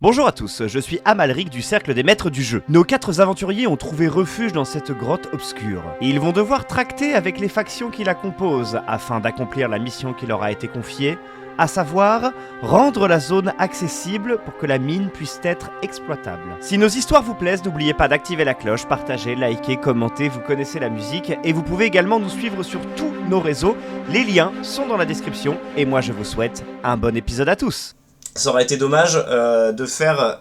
Bonjour à tous, je suis Amalric du Cercle des Maîtres du Jeu. Nos 4 aventuriers ont trouvé refuge dans cette grotte obscure. Et ils vont devoir tracter avec les factions qui la composent afin d'accomplir la mission qui leur a été confiée, à savoir rendre la zone accessible pour que la mine puisse être exploitable. Si nos histoires vous plaisent, n'oubliez pas d'activer la cloche, partager, liker, commenter, vous connaissez la musique et vous pouvez également nous suivre sur tous nos réseaux. Les liens sont dans la description et moi je vous souhaite un bon épisode à tous. Ça aurait été dommage de faire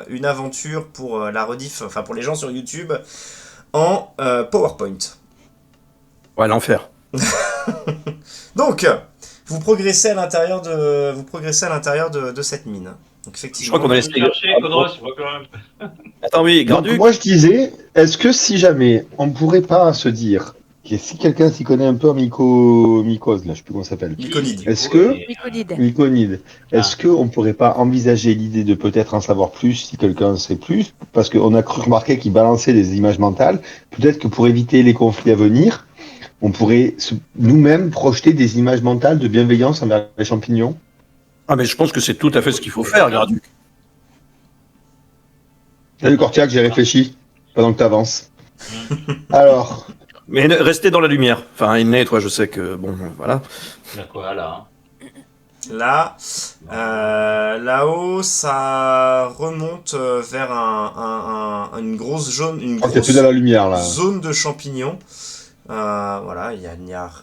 une aventure pour la rediff, enfin pour les gens sur YouTube, en PowerPoint. Ouais, l'enfer. Donc, vous progressez à l'intérieur de cette mine. Donc effectivement. Je crois qu'on a laissé chercher, Attends, oui, Gardu. Moi je disais, est-ce que si jamais on pourrait pas se dire que si quelqu'un s'y connaît un peu en mycose, là, je sais plus comment ça s'appelle. Myconide. Est-ce que Myconide. Est-ce que on pourrait pas envisager l'idée de peut-être en savoir plus si quelqu'un sait plus, parce qu'on a cru remarquer qu'il balançait des images mentales. Peut-être que pour éviter les conflits à venir, on pourrait nous-mêmes projeter des images mentales de bienveillance envers les champignons. Ah, mais je pense que c'est tout à fait ce qu'il faut faire, Gardu. Salut Cortiac, j'ai réfléchi pendant que tu avances. Alors. Mais restez dans la lumière. Enfin, Inné, toi, je sais que bon, voilà. D'accord, là. Là, là-haut, ça remonte vers une grosse zone, Dans la lumière, là. Zone de champignons. Voilà, il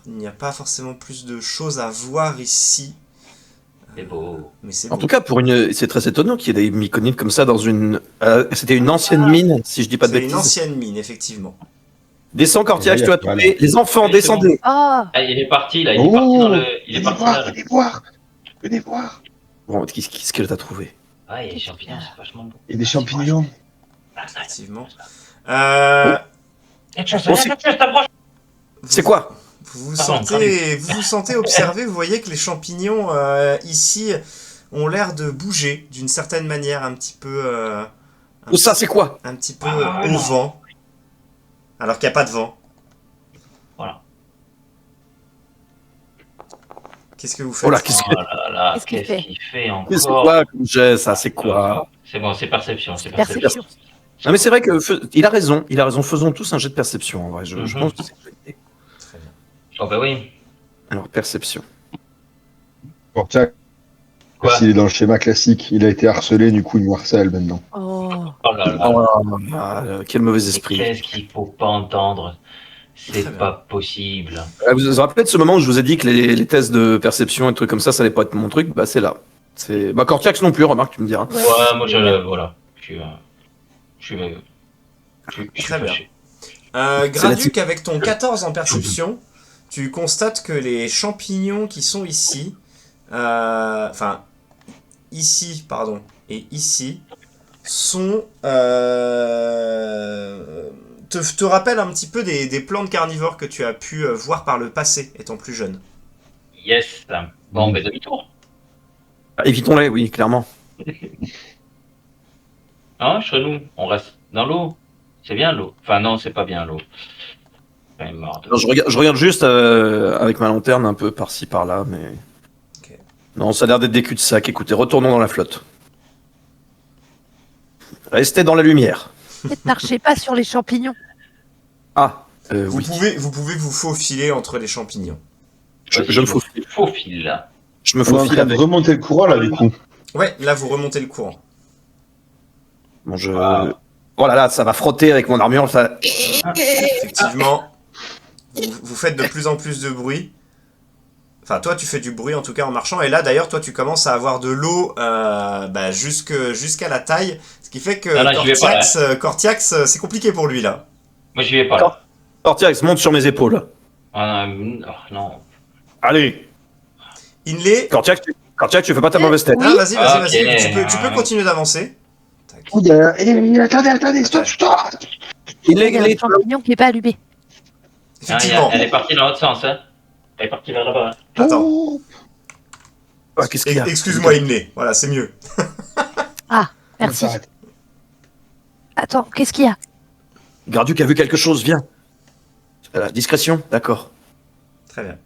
n'y a pas forcément plus de choses à voir ici. C'est beau. Mais c'est En beau. tout cas, c'est très étonnant qu'il y ait des myconides comme ça dans une. C'était une ancienne mine, si je dis pas de bêtises. C'est une ancienne mine, effectivement. Descends, Cortiac, tu as trouvé. Les enfants, descendez. Ah, il est parti, là. Il est parti dans le. Il est parti dans le. Venez voir. Bon, qu'est-ce qu'elle t'a trouvé? Ah, il y a des champignons, c'est vachement beau. Et des champignons. Effectivement. C'est quoi? Vous vous sentez observé, vous voyez que les champignons ici ont l'air de bouger d'une certaine manière, un petit peu. Ça, c'est quoi? Un petit peu au vent. Alors qu'il n'y a pas de vent. Voilà. Qu'est-ce que vous faites? Oh là, qu'est-ce qu'il fait qu'il fait encore? C'est quoi comme jet, ça? C'est quoi? C'est bon, c'est perception. C'est perception. Non, mais c'est vrai que il a raison. Faisons tous un jet de perception. En vrai, je pense que c'est une bonne idée. Très bien. Oh, bah oui. Alors, perception. Cortiac, Quoi? s'il est dans le schéma classique, il a été harcelé, du coup il nous harcèle maintenant. oh. Oh là là. Oh, quel mauvais Mais esprit. qu'est-ce qu'il faut pas entendre? Très C'est bien. pas possible. Vous vous rappelez de ce moment où je vous ai dit que les tests de perception et trucs comme ça allait pas être mon truc? Bah, c'est là. Bah, Cortiax non plus, remarque, tu me diras. Ouais, moi, voilà. Je suis Très bien. fâché. Graduc, avec ton 14 en perception, tu constates que les champignons qui sont ici, ici, pardon, et ici, sont te rappellent un petit peu des plantes carnivores que tu as pu voir par le passé, étant plus jeune. Yes. Bon, mais demi-tour. Ah, évitons-les, oui, clairement. Hein, Chenou, on reste dans l'eau. C'est bien l'eau. Enfin, non, c'est pas bien l'eau. Elle est morte. Non, je regarde juste avec ma lanterne un peu par-ci, par-là, mais... Ok. Non, ça a l'air d'être des cul-de-sac. Écoutez, retournons dans la flotte. Restez dans la lumière. Ne marchez pas sur les champignons. Ah, Vous oui. pouvez vous faufiler entre les champignons. Je me faufile. Faufile, là. Je me On est en faufile train de avec... remonter le courant là du coup. Ouais, là vous remontez le courant. Bon, je... Wow. Oh là là, ça va frotter avec mon armure, ça... Effectivement, vous faites de plus en plus de bruit. Enfin, toi, tu fais du bruit en tout cas en marchant. Et là, d'ailleurs, toi, tu commences à avoir de l'eau jusqu'à la taille. Ce qui fait que Non, j'y vais pas, Cortiax, c'est compliqué pour lui là. Moi, j'y vais pas, là. Cortiax, monte sur mes épaules. Ah, non. Allez, Inlay. Cortiax, tu fais pas ta mauvaise tête. Ah, vas-y. Ok. Tu peux continuer d'avancer. Tac. Attendez, stop. Il y a un champignon qui n'est pas allumé. Effectivement. Elle est partie dans l'autre sens, hein. Elle est partie vers là-bas. Attends. Ah, qu'est-ce qu'il y a? Excuse-moi, Inlay. Voilà, c'est mieux. Ah, merci. Attends, qu'est-ce qu'il y a? Garduc a vu quelque chose, viens. Discrétion, d'accord. Très bien.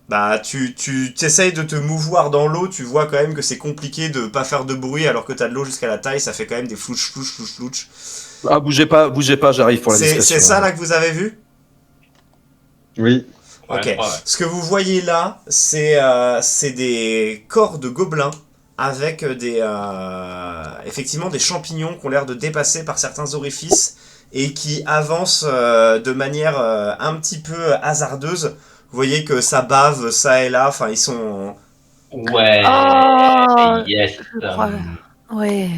Bah, tu t'essayes de te mouvoir dans l'eau, tu vois quand même que c'est compliqué de pas faire de bruit alors que t'as de l'eau jusqu'à la taille, ça fait quand même des flouches, flouches, flouches, flouches. Ah, bougez pas, j'arrive pour la C'est discrétion. ça là que vous avez vu? Oui. Ouais, Ok. ouais. Ce que vous voyez là, c'est des corps de gobelins avec effectivement des champignons qui ont l'air de dépasser par certains orifices et qui avancent de manière un petit peu hasardeuse. Vous voyez que ça bave ça et là, enfin ils sont... Ouais, Oh, yes. je crois. Ouais.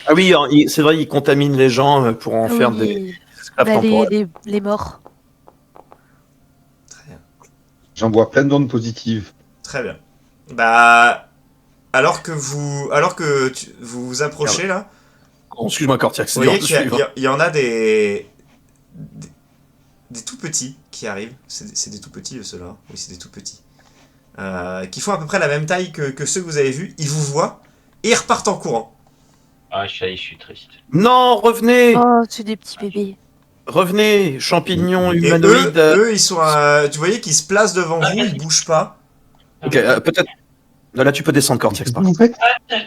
Ah oui, c'est vrai, ils contaminent les gens pour en faire des Oui. esclaves Bah, temporaires. les morts. Très bien. J'en vois plein d'ondes positives. Très bien. Bah, alors que vous vous approchez là, Oh, excuse-moi, Cortiax, vous c'est dur voyez de qu'il suivre. y en a des tout petits qui arrivent. C'est des tout petits ceux-là. Oui, c'est des tout petits. Qui font à peu près la même taille que ceux que vous avez vus. Ils vous voient et ils repartent en courant. Ah, je suis triste. Non, revenez, Oh, c'est des petits bébés. revenez, champignons Et humanoïdes. eux, ils sont, tu voyez qu'ils se placent devant vous, ils bougent pas. Ok, peut-être. Là, tu peux descendre, Cortiax. Par contre.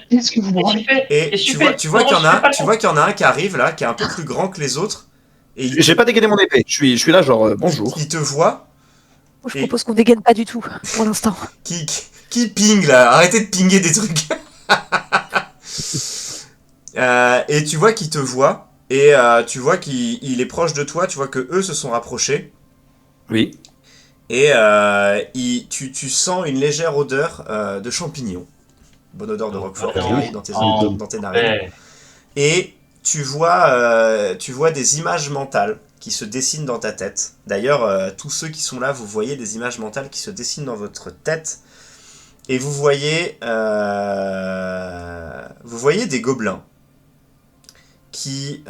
Qu'est-ce que vous Qu'est-ce que tu fais? Et Qu'est-ce que tu vois, fais? tu vois Non, qu'il y en je a, fais pas tu vois qu'il y en a un qui arrive là, qui est un peu plus grand que les autres. Et J'ai pas dégainé mon épée. Je suis là, genre bonjour. il te voit, Moi, je Et- propose qu'on dégaine pas du tout pour l'instant. qui ping là. Arrêtez de pinguer des trucs. Et tu vois qu'il te voit. Et tu vois qu'il est proche de toi. Tu vois que eux se sont rapprochés. Oui. Et tu sens une légère odeur de champignons. Bonne odeur de roquefort qui arrive dans tes narines. Ouais. Et tu vois des images mentales qui se dessinent dans ta tête. D'ailleurs, tous ceux qui sont là, vous voyez des images mentales qui se dessinent dans votre tête. Et vous voyez des gobelins qui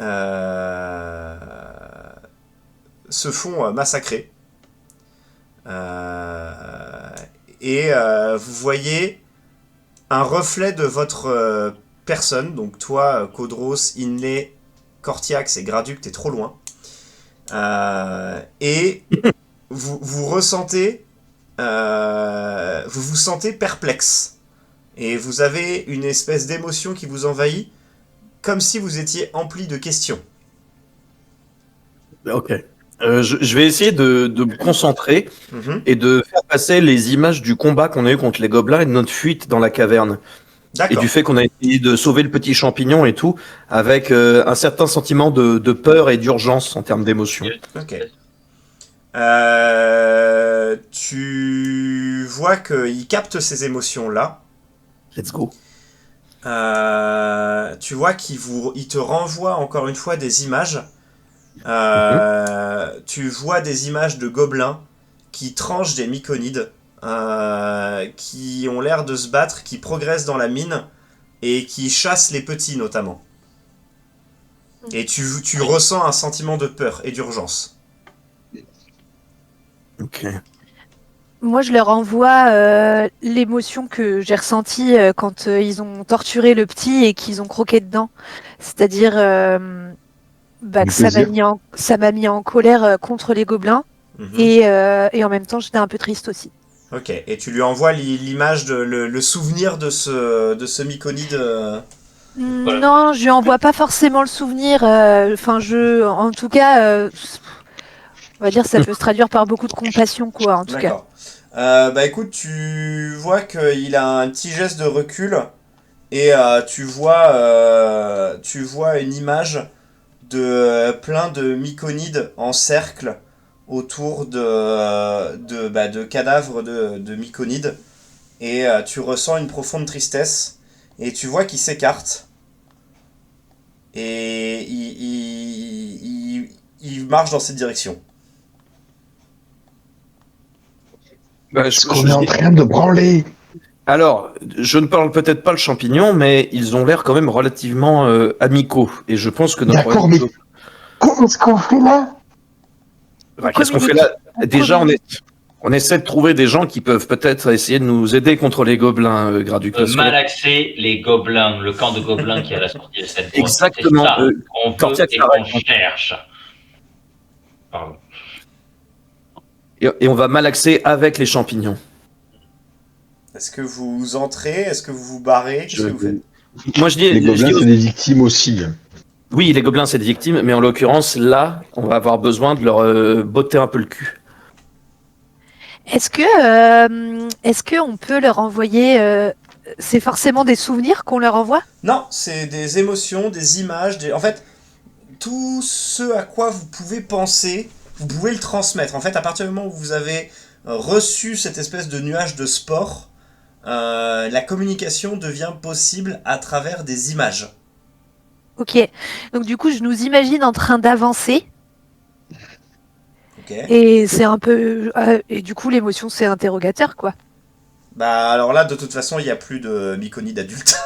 se font massacrer. Et vous voyez un reflet de votre personne, donc toi, Kodros, Inlay, Cortiax et Graduc, t'es trop loin. Et vous ressentez, vous vous sentez perplexe. Et vous avez une espèce d'émotion qui vous envahit, comme si vous étiez empli de questions. Ok. Je vais essayer de me concentrer Mhm. et de faire passer les images du combat qu'on a eu contre les gobelins et de notre fuite dans la caverne. Et D'accord. du fait qu'on a essayé de sauver le petit champignon et tout, avec un certain sentiment de peur et d'urgence en termes d'émotion. Ok. Tu vois qu'il capte ces émotions-là. Let's go. Tu vois il te renvoie encore une fois des images. Tu vois des images de gobelins qui tranchent des myconides, qui ont l'air de se battre, qui progressent dans la mine et qui chassent les petits notamment. Et tu ressens un sentiment de peur et d'urgence. Ok. Moi, je leur envoie l'émotion que j'ai ressentie quand ils ont torturé le petit et qu'ils ont croqué dedans. C'est-à-dire Du que ça plaisir. m'a mis en colère contre les gobelins Mhm. et en même temps, j'étais un peu triste aussi. Ok, et tu lui envoies l'image, le souvenir de ce myconide. Voilà. Non, je lui envoie pas forcément le souvenir. En tout cas, on va dire ça peut se traduire par beaucoup de compassion, quoi. En tout cas. D'accord. Bah écoute, tu vois qu'il a un petit geste de recul et tu vois une image de plein de myconides en cercle autour de cadavres de myconides et tu ressens une profonde tristesse et tu vois qu'il s'écarte et il marche dans cette direction. Bah, Ce qu'on est en train de branler. Alors, je ne parle peut-être pas le champignon, mais ils ont l'air quand même relativement amicaux. Et je pense que notre... D'accord, mais qu'est-ce qu'on fait là? Bah, qu'est-ce qu'on fait là? Déjà, on essaie de trouver des gens qui peuvent peut-être essayer de nous aider contre les gobelins, Graduc. parce que- Malaxer les gobelins, le camp de gobelins qui est à la sortie de cette grotte. Exactement, C'est ça qu'on veut Cortiax et a qu'on raison. cherche. Pardon. Et on va malaxer avec les champignons. Est-ce que vous entrez? Est-ce que vous vous barrez? Qu'est-ce que vous faites? Moi, je dis, Les gobelins, c'est des victimes aussi. oui, les gobelins, c'est des victimes, mais en l'occurrence, là, on va avoir besoin de leur botter un peu le cul. Est-ce que on peut leur envoyer c'est forcément des souvenirs qu'on leur envoie? Non, c'est des émotions, des images, en fait, tout ce à quoi vous pouvez penser, vous pouvez le transmettre. En fait, à partir du moment où vous avez reçu cette espèce de nuage de sport, la communication devient possible à travers des images. Ok. Donc du coup, je nous imagine en train d'avancer Ok. et c'est un peu et du coup l'émotion c'est interrogateur quoi. Bah alors là, de toute façon, il n'y a plus de Myconide adulte.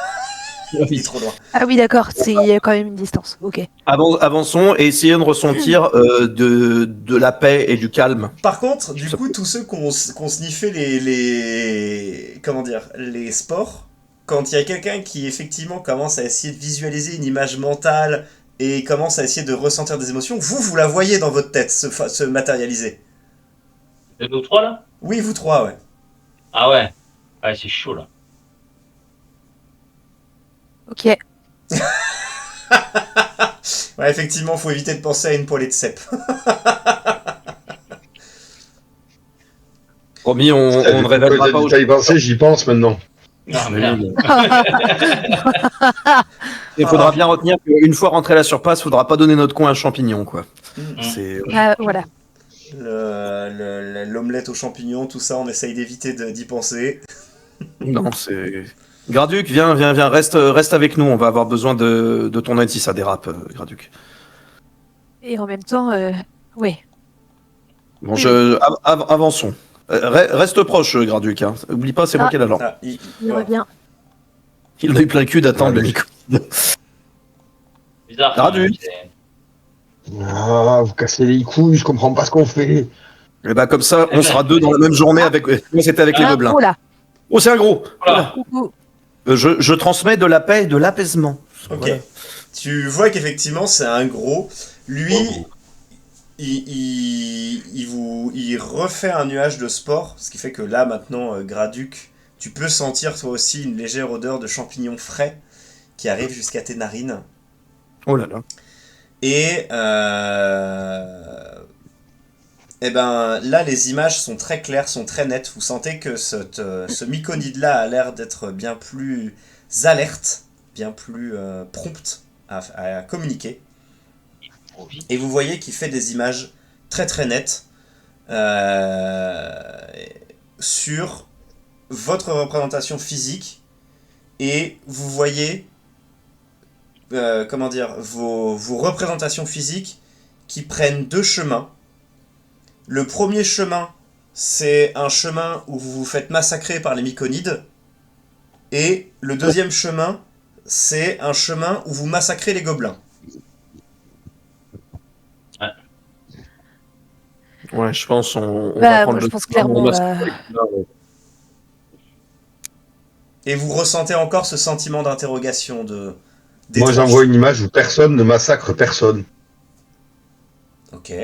Il est trop loin. Ah oui d'accord, il y a quand même une distance. Ok. Avançons et essayons de ressentir de la paix et du calme. Par contre, du coup, tous ceux qui ont sniffé comment dire, les sports, quand il y a quelqu'un qui effectivement commence à essayer de visualiser une image mentale et commence à essayer de ressentir des émotions, vous la voyez dans votre tête se matérialiser. C'est nous trois là? Oui, vous trois, ouais. Ah ouais. Ouais, c'est chaud là. Ok. Ouais, effectivement, faut éviter de penser à une poêlée de cèpe. Promis, on ne révélera pas T'as y pensé, j'y pense maintenant. Ah merde. Il faudra bien retenir qu'une fois rentré à la surface, il faudra pas donner notre coin à un champignon, quoi. C'est... Voilà. L'omelette aux champignons, tout ça, on essaye d'éviter d'y penser. Non, c'est... Graduc, viens, reste avec nous. On va avoir besoin de ton aide si ça dérape, Graduc. Et en même temps, ouais. Bon, avançons. Reste proche, Graduc. Hein. Oublie pas, c'est moi qui ai la lampe. Ah, Il revient. Il en a eu plein le cul d'attendre le micro. Bizarre. Graduc. Ah, vous cassez les couilles, je comprends pas ce qu'on fait. Et bah comme ça, on sera deux dans la même journée avec. Moi, c'était avec les gobelins. Oh là. Oh, c'est un gros. Voilà. Coucou. Je transmets de la paix et de l'apaisement. Ok. Voilà. Tu vois qu'effectivement, c'est un gros. Lui, il refait un nuage de sport, ce qui fait que là, maintenant, Graduc, tu peux sentir toi aussi une légère odeur de champignons frais qui arrive jusqu'à tes narines. Oh là là. Et eh ben, là, les images sont très claires, sont très nettes. Vous sentez que ce myconide-là a l'air d'être bien plus alerte, bien plus prompte à communiquer. Et vous voyez qu'il fait des images très très nettes sur votre représentation physique. Et vous voyez, comment dire, vos représentations physiques qui prennent deux chemins. Le premier chemin, c'est un chemin où vous vous faites massacrer par les myconides. Et le deuxième chemin, c'est un chemin où vous massacrez les gobelins. Ouais, je pense on va Bah, prendre moi, je le pense clairement. Et vous ressentez encore ce sentiment d'interrogation Moi, j'envoie une image où personne ne massacre personne. Ok.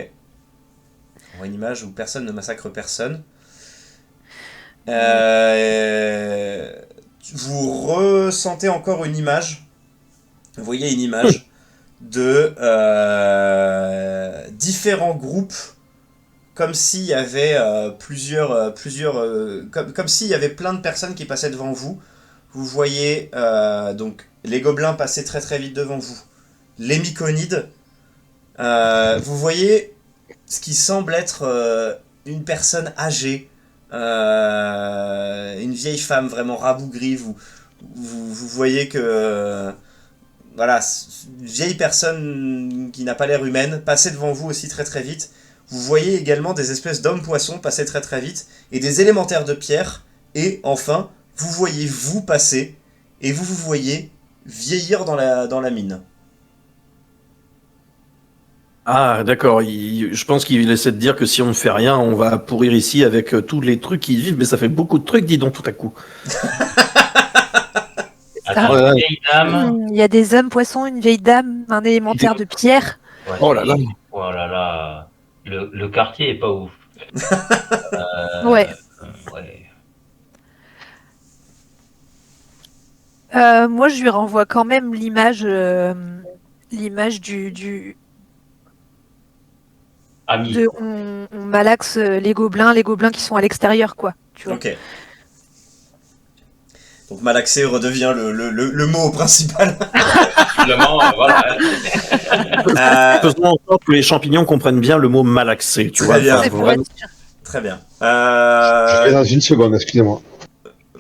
On voit une image où personne ne massacre personne. Vous ressentez encore une image. Vous voyez une image de différents groupes, comme s'il y avait comme s'il y avait plein de personnes qui passaient devant vous. Vous voyez donc les gobelins passer très très vite devant vous. Les myconides. Vous voyez ce qui semble être une personne âgée, une vieille femme vraiment rabougrie. Vous voyez que voilà, une vieille personne qui n'a pas l'air humaine passer devant vous aussi très très vite. Vous voyez également des espèces d'hommes-poissons passer très très vite et des élémentaires de pierre. Et enfin, vous voyez vous passer et vous voyez vieillir dans la mine. Ah, d'accord. Je pense qu'il essaie de dire que si on ne fait rien, on va pourrir ici avec tous les trucs qui vivent. Mais ça fait beaucoup de trucs, dis donc, tout à coup. Attends, Ouais. une vieille dame. Il y a des hommes poissons, une vieille dame, un élémentaire de pierre. Ouais, Oh là là. Oh là là. Le quartier est pas ouf. Ouais. Ouais. Moi, je lui renvoie quand même l'image du Ami. on malaxe les gobelins qui sont à l'extérieur, quoi. Tu vois. Ok. Donc malaxer redevient le mot principal. Simplement, voilà. Faisons en sorte que les champignons comprennent bien le mot malaxé, tu Très vois. bien. Enfin, C'est pour vraiment. être sûr. Très bien. Je vais dans une seconde, excusez-moi.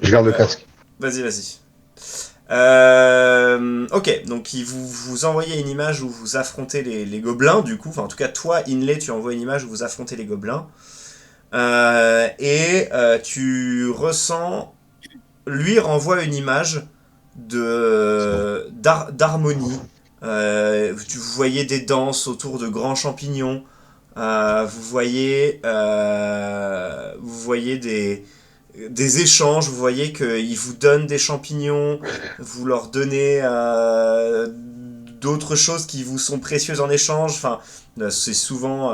Je garde le casque. Vas-y. Ok, donc vous envoyez une image où vous affrontez les gobelins, du coup. Enfin, en tout cas, toi, Inlay, tu envoies une image où vous affrontez les gobelins. Tu ressens... Lui renvoie une image d'harmonie. Vous voyez des danses autour de grands champignons. Vous voyez des échanges. Vous voyez qu'ils vous donnent des champignons. Vous leur donnez d'autres choses qui vous sont précieuses en échange. Enfin, c'est souvent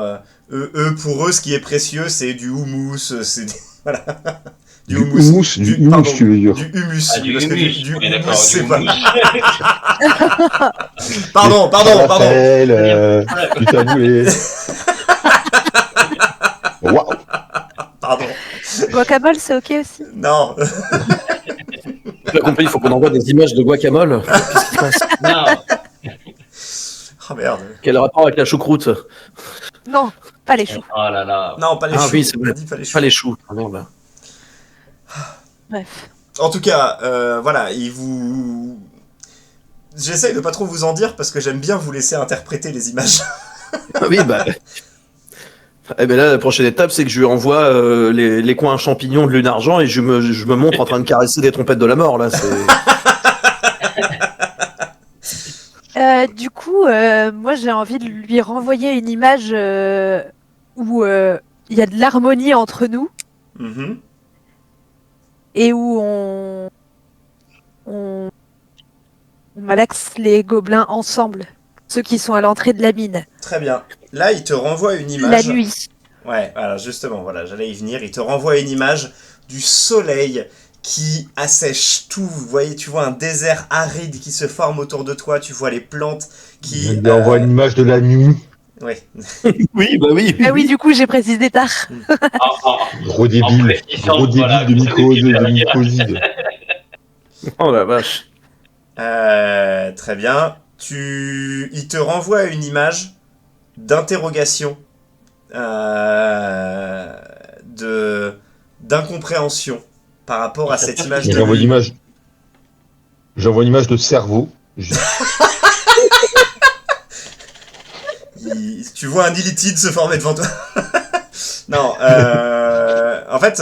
pour eux, ce qui est précieux, c'est du houmous. Voilà. Du humus, pardon, tu veux dire. du humus. Ah, du parce que humus. du Oui, humus, d'accord, c'est du pas. humus. Pardon. Falafel, du taboulé. Waouh. Pardon. Guacamole, c'est ok aussi. Non. Tu as compris, il faut qu'on envoie des images de guacamole. Qu'est-ce qui se passe? Non, Oh merde. Quel rapport avec la choucroute? Non, pas les choux. oh là là. Non, pas les Ah choux. oui, c'est vrai. On dit pas les choux. Pas les choux. Ah, merde. Bref. En tout cas, voilà, j'essaye de pas trop vous en dire parce que j'aime bien vous laisser interpréter les images. Ah oui, bah. Eh ben là, la prochaine étape, c'est que je lui envoie les coins champignons de lune argent et je me montre en train de caresser des trompettes de la mort, là. Du coup, moi j'ai envie de lui renvoyer une image où il y a de l'harmonie entre nous Mhm. et où on malaxe les gobelins ensemble, ceux qui sont à l'entrée de la mine, Très bien. Là, il te renvoie une la image. nuit. Ouais, alors justement, voilà, j'allais y venir. Il te renvoie une image du soleil qui assèche tout. Vous voyez, tu vois un désert aride qui se forme autour de toi. Tu vois les plantes Je qui. lui envoie une image de la nuit. Ouais. Oui, bah oui. Ah oui, du coup, j'ai précisé tard. Gros débile. précisant, Gros débile voilà, de que ça mycoside. Oh la vache. Très bien. Il te renvoie une image d'interrogation, d'incompréhension par rapport à cette image de J'envoie une lui. image. J'envoie une image de cerveau. Tu vois un illitide se former devant toi. Non, en fait,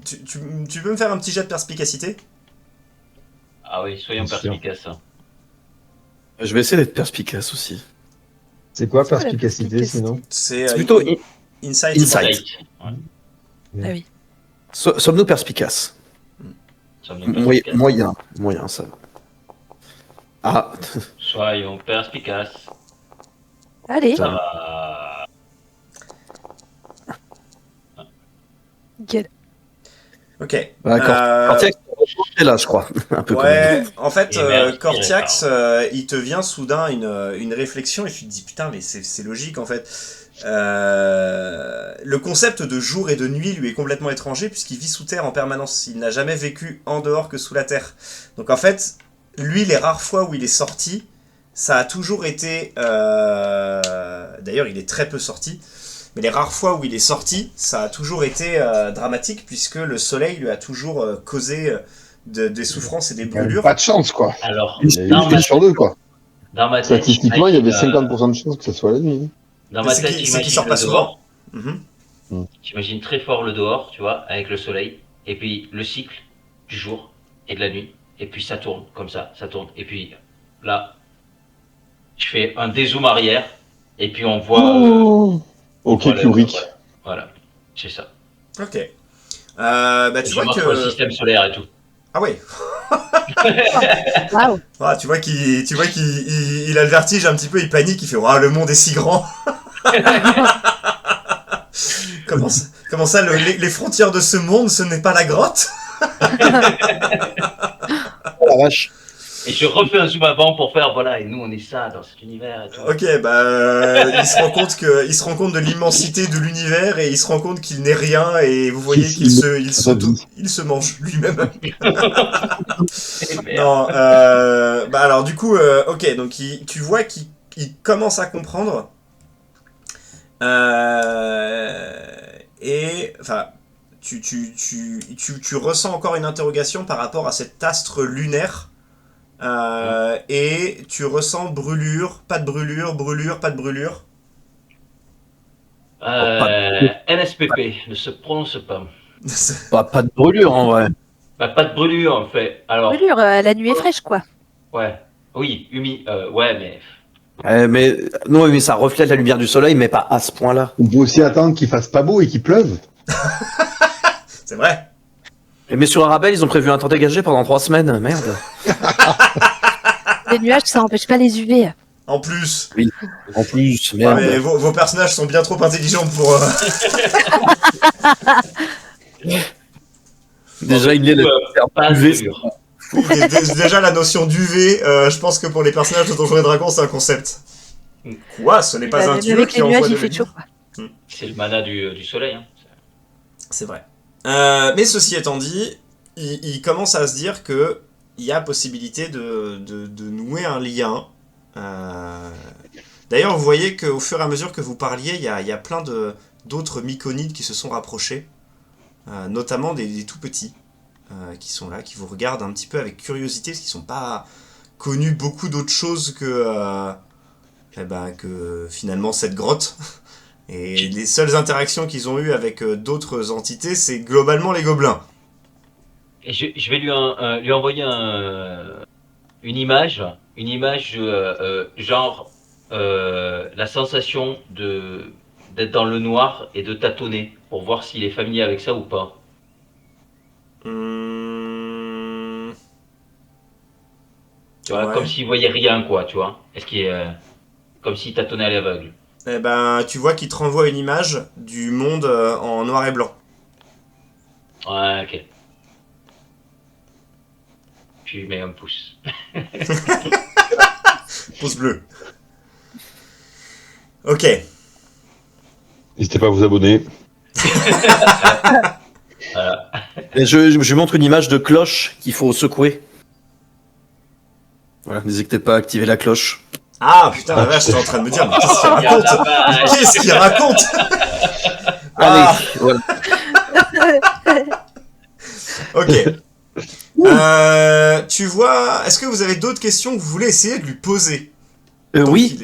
tu peux me faire un petit jet de perspicacité? Ah oui, soyons Bien sûr. perspicaces. Je vais essayer d'être perspicace aussi. C'est quoi C'est quoi la perspicacité perspicacité sinon? C'est C'est plutôt. Insight. Insight. Ouais. Ah oui. Sommes-nous perspicaces? Soyons perspicaces. Moyen, ça. Ah, Soyons perspicaces. Allez, Ça va. nickel. Ok. d'accord. Cortex, c'est là, je crois. Un peu quand même. Ouais, en fait, Et merde, Cortiax, il te vient soudain une réflexion et tu te dis putain, mais c'est logique en fait. Le concept de jour et de nuit lui est complètement étranger puisqu'il vit sous terre en permanence. Il n'a jamais vécu en dehors que sous la terre. Donc en fait, lui, les rares fois où il est sorti, ça a toujours été... D'ailleurs, il est très peu sorti. Mais les rares fois où il est sorti, ça a toujours été dramatique puisque le soleil lui a toujours causé des souffrances et des brûlures. Pas de chance, quoi. Alors, Il y a eu dans une sur deux, quoi. ma tête, Statistiquement, il y avait j'imagine, 50% de chances que ça soit la nuit. dans ma C'est tête, qui j'imagine sort le pas souvent. dehors. Mhm. J'imagine très fort le dehors, tu vois, avec le soleil. Et puis le cycle du jour et de la nuit. Et puis ça tourne comme ça tourne. Et puis là, je fais un dézoom arrière. Et puis on voit. Ok, voilà, Kubrick. Voilà, c'est ça. Ok. Bah, tu Je vois montre que... le système solaire et tout. Ah ouais. Waouh. Ah, tu vois qu'il a le vertige un petit peu, il panique, il fait waouh, le monde est si grand. Comment ça les frontières de ce monde, ce n'est pas la grotte? la vache. Et je refais un zoom avant pour faire, voilà, et nous on est ça dans cet univers et tout. Ok, il se rend compte de l'immensité de l'univers et il se rend compte qu'il n'est rien et vous voyez qu'il se mange lui-même. Et merde. Non, alors du coup, ok, donc tu vois qu'il commence à comprendre. Et enfin, tu ressens encore une interrogation par rapport à cet astre lunaire. Et tu ressens brûlure, pas de brûlure, brûlure, pas de brûlure. NSPP ne se prononce pas. Pas de brûlure en vrai. Bah, pas de brûlure en fait. Alors, Brûlure, la nuit est fraîche, quoi. ouais, oui, ouais, mais Mais non, mais ça reflète la lumière du soleil, mais pas à ce point-là. On peut aussi attendre qu'il fasse pas beau et qu'il pleuve. C'est vrai. Mais sur Arabelle, ils ont prévu un temps dégagé pendant 3 semaines. Merde. Les nuages, ça empêche pas les UV. En plus. En plus, Ouais, merde. mais vos personnages sont bien trop intelligents pour. Déjà, il est pas de UV. brûlure. Déjà la notion d'UV, je pense que pour les personnages de Donjons et Dragons, c'est un concept. Quoi? Ce n'est pas un Même dieu avec qui les nuages, envoie de il fait la chaud, lumière. quoi. C'est le mana du soleil. Hein. C'est vrai. Mais ceci étant dit, il commence à se dire que il y a possibilité de nouer un lien. D'ailleurs, vous voyez qu'au fur et à mesure que vous parliez, il y a plein d'autres myconides qui se sont rapprochés, notamment des tout petits, qui sont là, qui vous regardent un petit peu avec curiosité, parce qu'ils sont pas connus beaucoup d'autres choses que finalement cette grotte. Et les seules interactions qu'ils ont eues avec d'autres entités, c'est globalement les gobelins. Et je vais lui envoyer une image genre la sensation d'être dans le noir et de tâtonner pour voir s'il est familier avec ça ou pas. Tu vois, Ouais. comme s'il voyait rien, quoi, tu vois. Est-ce qu'il est comme s'il tâtonnait à l'aveugle. Eh ben, tu vois qu'il te renvoie une image du monde en noir et blanc. Ouais, ok. Je lui mets un pouce. Pouce bleu. Ok. N'hésitez pas à vous abonner. Voilà. Et je montre une image de cloche qu'il faut secouer. Voilà, n'hésitez pas à activer la cloche. Ah putain, la vache, j'étais en train de me dire, mais qu'est-ce qu'il raconte? Qu'est-ce qu'il raconte? Ah. Allez, voilà. Ok. Tu vois, est-ce que vous avez d'autres questions que vous voulez essayer de lui poser? Oui.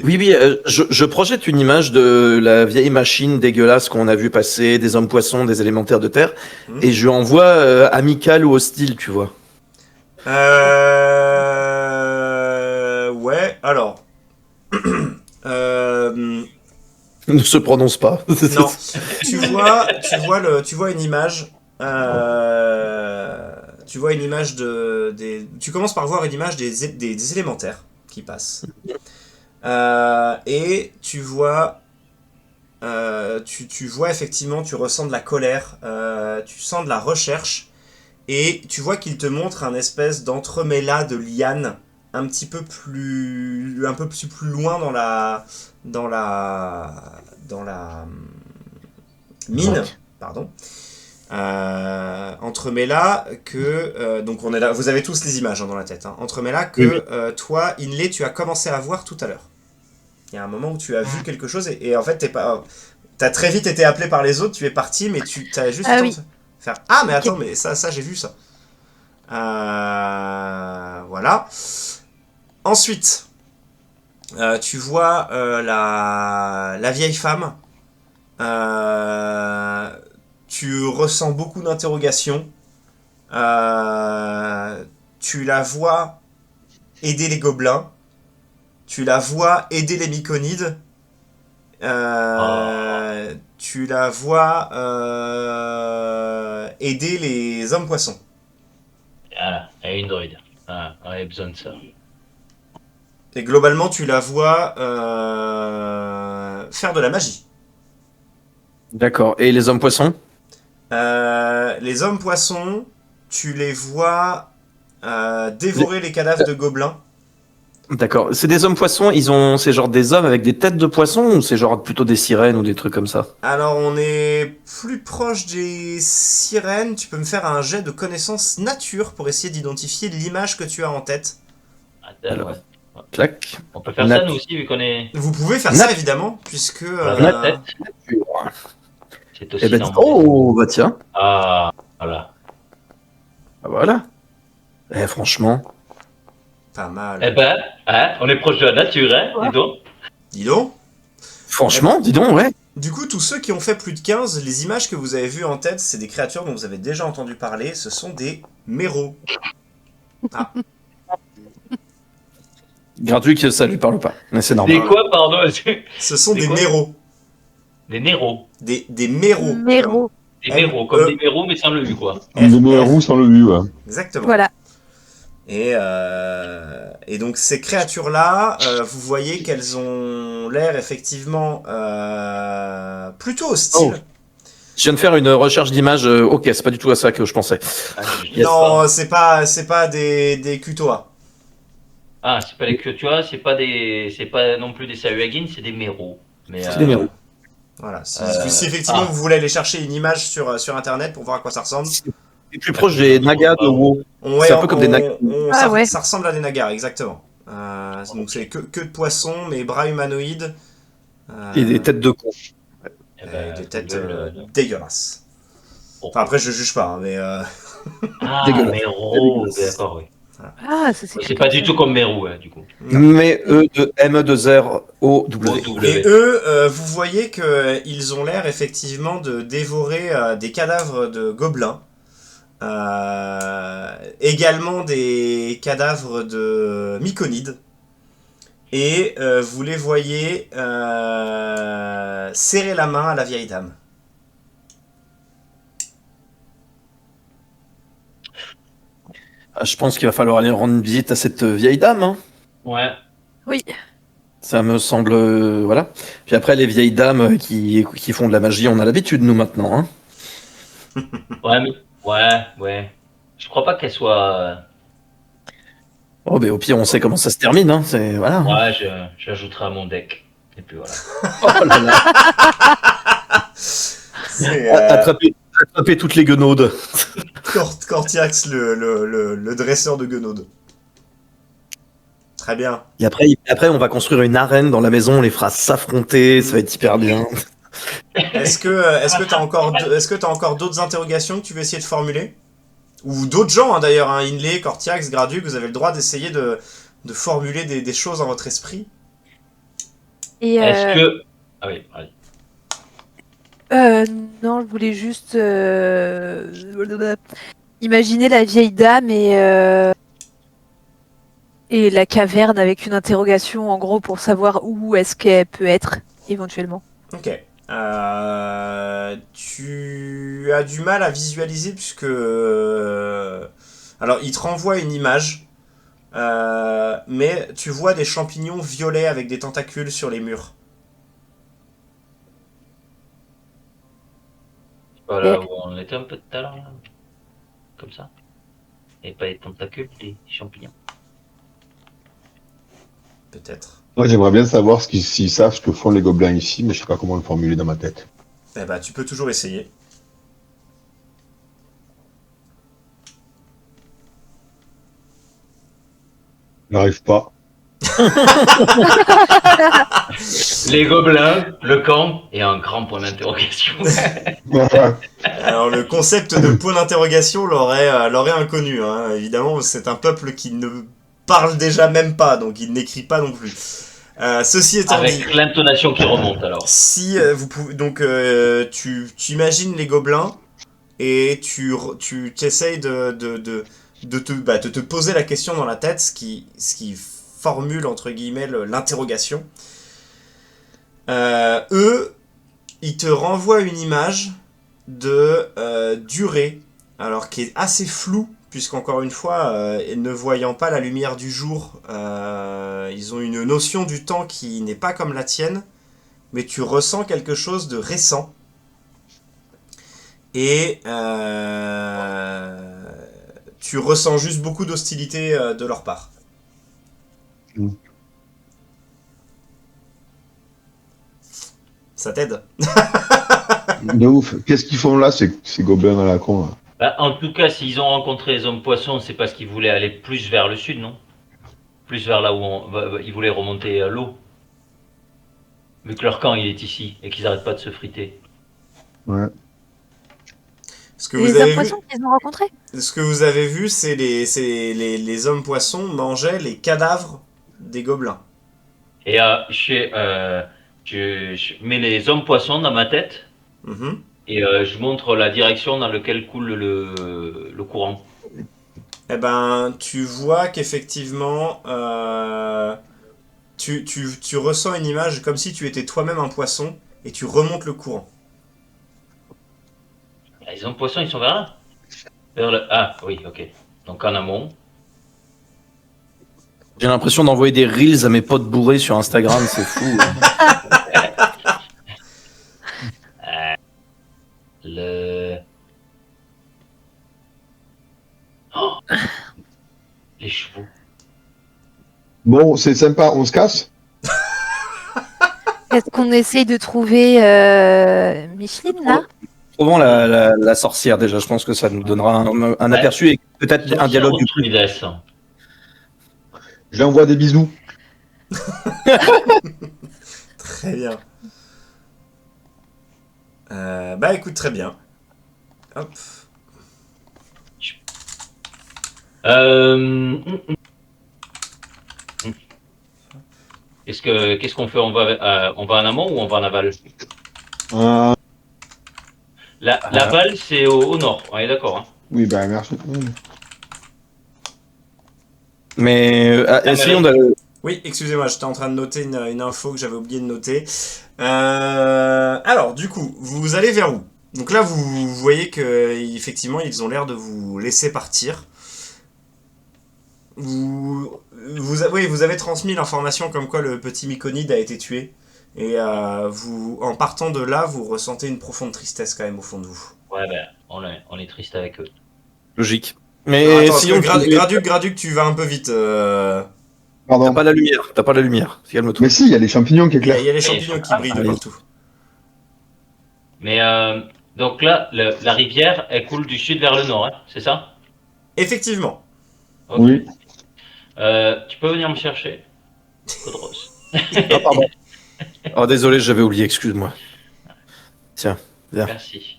Je projette une image de la vieille machine dégueulasse qu'on a vu passer, des hommes poissons, des élémentaires de terre, et je lui envoie amical ou hostile, tu vois. Ouais, alors. Ne se prononce pas. Non, tu vois une image. Tu vois une image tu commences par voir une image des élémentaires qui passent. Et tu vois, tu vois effectivement, tu ressens de la colère, tu sens de la recherche, et tu vois qu'il te montre un espèce d'entremêlat de lianes un peu plus loin dans la mine, pardon. Entremêlat que donc on est là, vous avez tous les images dans la tête. Entremêlat que toi, Inlay, tu as commencé à voir tout à l'heure. Il y a un moment où tu as vu quelque chose et en fait t'as très vite été appelé par les autres, tu es parti, mais tu as juste le temps de faire ah mais attends, mais ça j'ai vu ça. Voilà. Ensuite, tu vois la vieille femme. Tu ressens beaucoup d'interrogations. Tu la vois aider les gobelins. Tu la vois aider les myconides. Tu la vois aider les hommes poissons. Voilà, elle est une droïde. Ah, on avait besoin de ça. Et globalement, tu la vois faire de la magie. D'accord. Et les hommes poissons? Les hommes poissons, tu les vois dévorer les cadavres de gobelins. D'accord. C'est des hommes poissons, c'est genre des hommes avec des têtes de poissons ou c'est genre plutôt des sirènes ou des trucs comme ça? Alors, on est plus proche des sirènes. Tu peux me faire un jet de connaissance nature pour essayer d'identifier l'image que tu as en tête. Alors, Ouais. clac. On peut faire Nat- ça nous aussi vu qu'on est. Vous pouvez faire ça, évidemment, puisque... La tête, c'est aussi Eh ben, dans mon- oh, bah tiens. Ah, voilà. Ah, voilà. Eh, franchement. Pas mal. Eh ben, hein, on est proche de la nature, hein, dis donc. Dis donc. Franchement, dis donc, ouais. Du coup, tous ceux qui ont fait plus de 15, les images que vous avez vues en tête, c'est des créatures dont vous avez déjà entendu parler. Ce sont des méros. Ah, Gratuit, ça lui parle pas. Mais c'est normal. Des quoi, pardon? ce sont Des des quoi méros. Des néros. Des méros. Méro. Des méros, comme des méros, mais sans le U, quoi. Des méros sans le U, ouais. Exactement. Voilà. Et donc ces créatures-là, vous voyez qu'elles ont l'air effectivement plutôt hostiles. Oh. Je viens de faire une recherche d'image. Ok, c'est pas du tout à ça que je pensais. Ah, je dis Non, pas. c'est pas des Kutoa. Ah, c'est pas les que tu vois, c'est pas non plus des Sahuagin, c'est des méros. Mais, C'est des méros. Voilà. Si effectivement vous voulez aller chercher une image sur internet pour voir à quoi ça ressemble. C'est plus proche des Nagas de WoW. Ouais, C'est un peu comme des nagars. Ça ressemble à des nagars, exactement. Donc c'est que de poissons, mais bras humanoïdes. Et des têtes de con. eh ben, Des têtes Google, dégueulasses. Enfin, après, je juge pas, hein, mais. Ah, dégueulasse. méros, d'accord, oui. Ah, ça C'est pas du tout comme mérou, hein, du coup. Mais M2ROW. Et eux, vous voyez qu'ils ont l'air effectivement de dévorer des cadavres de gobelins. Également des cadavres de myconides. Et vous les voyez serrer la main à la vieille dame. Ah, je pense qu'il va falloir aller rendre visite à cette vieille dame. Hein. Ouais. Oui. Ça me semble. Voilà. Puis après, les vieilles dames qui font de la magie, on a l'habitude, nous, maintenant. Hein. Ouais, mais. Ouais. Je crois pas qu'elle soit. Oh, ben au pire, on sait comment ça se termine. Hein. Voilà. Ouais, j'ajouterai à mon deck. Et puis voilà. Oh là là. C'est Attraper toutes les guenaudes. Cortiax, le dresseur de guenaudes. Très bien. Et après, on va construire une arène dans la maison, on les fera s'affronter, ça va être hyper bien. Est-ce que t'as encore d'autres interrogations que tu veux essayer de formuler? Ou d'autres gens, hein, d'ailleurs, hein, Inlay, Cortiax, Graduc, vous avez le droit d'essayer de formuler des choses dans votre esprit. Et Est-ce que. Ah oui, allez. non, je voulais juste imaginer la vieille dame et la caverne avec une interrogation en gros pour savoir où est-ce qu'elle peut être éventuellement. Ok. Tu as du mal à visualiser puisque... alors, il te renvoie une image, mais tu vois des champignons violets avec des tentacules sur les murs. Voilà où on était un peu tout à l'heure, là. Comme ça. Et pas les tentacules, les champignons. Peut-être. Moi, j'aimerais bien savoir s'ils savent ce que font les gobelins ici, mais je sais pas comment le formuler dans ma tête. Eh ben, tu peux toujours essayer. J'arrive pas. Les gobelins, le camp et un grand point d'interrogation. Alors, le concept de point d'interrogation l'aurait inconnu. Hein. Évidemment, c'est un peuple qui ne parle déjà même pas, donc il n'écrit pas non plus. Ceci étant dit, Avec l'intonation qui remonte alors. si vous pouvez, donc tu imagines les gobelins et tu essayes de te poser la question dans la tête, ce qui formule entre guillemets l'interrogation. Eux, ils te renvoient une image de durée, alors qui est assez floue, puisqu'encore une fois, ne voyant pas la lumière du jour, ils ont une notion du temps qui n'est pas comme la tienne, mais tu ressens quelque chose de récent. Et tu ressens juste beaucoup d'hostilité de leur part. Ça t'aide? De ouf. Qu'est-ce qu'ils font là, ces gobelins à la con là? Bah, en tout cas, s'ils ont rencontré les hommes poissons, c'est parce qu'ils voulaient aller plus vers le sud, non? Plus vers là où ils voulaient remonter l'eau. Vu que leur camp il est ici et qu'ils n'arrêtent pas de se friter. Ouais. Ce que Les vous avez hommes vu, poissons qu'ils ont rencontrés. ce que vous avez vu, c'est les hommes poissons mangeaient les cadavres des gobelins. Et je mets les hommes poissons dans ma tête Mhm. et je montre la direction dans laquelle coule le courant. Eh ben, tu vois qu'effectivement, tu ressens une image comme si tu étais toi-même un poisson et tu remontes le courant. Les hommes poissons, ils sont vers là. Ah oui, ok. Donc en amont. J'ai l'impression d'envoyer des reels à mes potes bourrés sur Instagram, c'est fou. Le... Oh les chevaux. Bon, c'est sympa, on se casse? Est-ce qu'on essaye de trouver Micheline là? Trouvons la sorcière déjà, je pense que ça nous donnera un aperçu et peut-être un dialogue du plus. Je lui envoie des bisous. Très bien. Bah écoute, très bien. Hop. Qu'est-ce qu'on fait? On va en amont ou on va en aval? L'aval, c'est au nord, on est d'accord. Hein. Oui, bah merci. Mais essayons d'aller. Oui, excusez-moi, j'étais en train de noter une info que j'avais oublié de noter. Alors, du coup, vous allez vers où? Donc là, vous voyez que effectivement, ils ont l'air de vous laisser partir. Oui, vous avez transmis l'information comme quoi le petit Myconide a été tué. Et en partant de là, vous ressentez une profonde tristesse quand même au fond de vous. Ouais, ben, on est triste avec eux. Logique. Non, Mais attends, si on Graduc, tu vas un peu vite. Pardon. T'as pas la lumière. Calme-toi. Mais si, il y a les champignons qui Il y a éclairent. les champignons qui brillent de allez. partout. Mais donc là, la rivière, elle coule du sud vers le nord, hein, c'est ça? Effectivement. Ok. Oui. Tu peux venir me chercher, Codros? Ah, pardon. Oh, désolé, j'avais oublié, excuse-moi. Tiens, viens. Merci.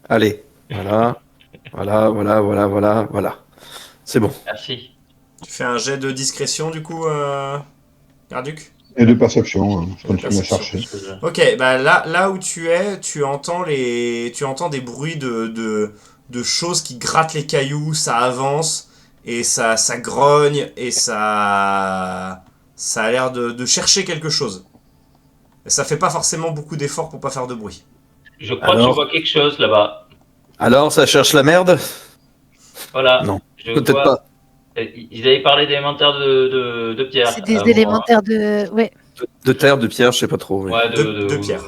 Allez, voilà. Voilà. C'est bon. Merci. Tu fais un jet de discrétion du coup, Garduc? Et de perception, hein. Je continue à Perception. chercher. Ok, bah là où tu es, tu entends des bruits de choses qui grattent les cailloux, ça avance et ça grogne et ça a l'air de chercher quelque chose. Et ça fait pas forcément beaucoup d'efforts pour pas faire de bruit. Je crois que Alors je vois quelque chose là-bas. Alors, ça cherche la merde? Voilà. Non, Je peut-être vois- pas. Ils avaient parlé d'élémentaires de pierre. C'est des moi. élémentaires de. Ouais. De terre, de pierre, je sais pas trop. Oui. Ouais, De pierre.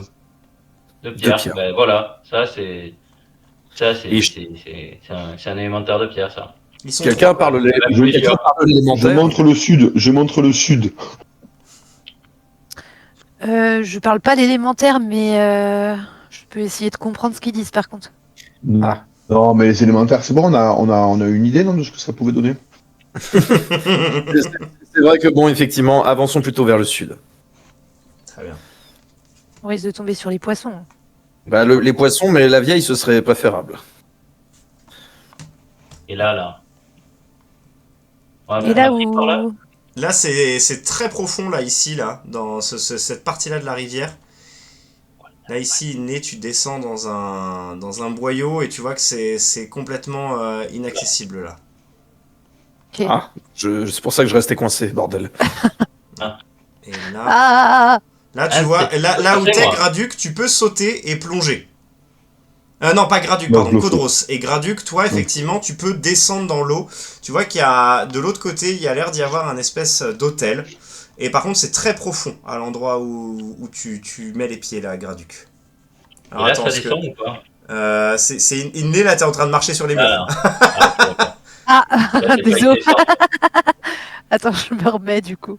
De pierre. pierre. Ben, voilà, c'est Et c'est un élémentaire de pierre, ça. Ils sont Quelqu'un trois. parle Plusieurs. Je l'élémentaire? montre le sud. Je montre le sud. Je parle pas d'élémentaire, mais je peux essayer de comprendre ce qu'ils disent par contre. Ah. Non, mais les élémentaires, c'est bon, on a une idée non, de ce que ça pouvait donner. C'est vrai que bon, effectivement, avançons plutôt vers le sud. Très bien. On risque de tomber sur les poissons. Bah, les poissons, mais la vieille, ce serait préférable. Et là. Ouais, Et là on a pris par là. où. Là, c'est très profond, là, ici, là, dans cette partie-là de la rivière. Là, ici, né, tu descends dans un boyau et tu vois que c'est complètement inaccessible, là. Ok. Ah, c'est pour ça que je restais coincé, bordel. Et là, Ah là tu Ah, vois, c'est- là où c'est t'es, moi. Graduc, tu peux sauter et plonger. Non, pas Graduc, Non, pardon, je le fais. Codros. Et Graduc, toi, effectivement, tu peux descendre dans l'eau. Tu vois qu'il y a, de l'autre côté, il y a l'air d'y avoir un espèce d'hôtel. Et par contre, c'est très profond à l'endroit où tu mets les pieds, là, Graduc. Et là, ça parce que, descend ou pas? c'est une nez, là, t'es en train de marcher sur les murs. Ah, non. Ah, d'accord. Ah, Ça, c'est pas désolé. intéressant. Attends, je me remets du coup.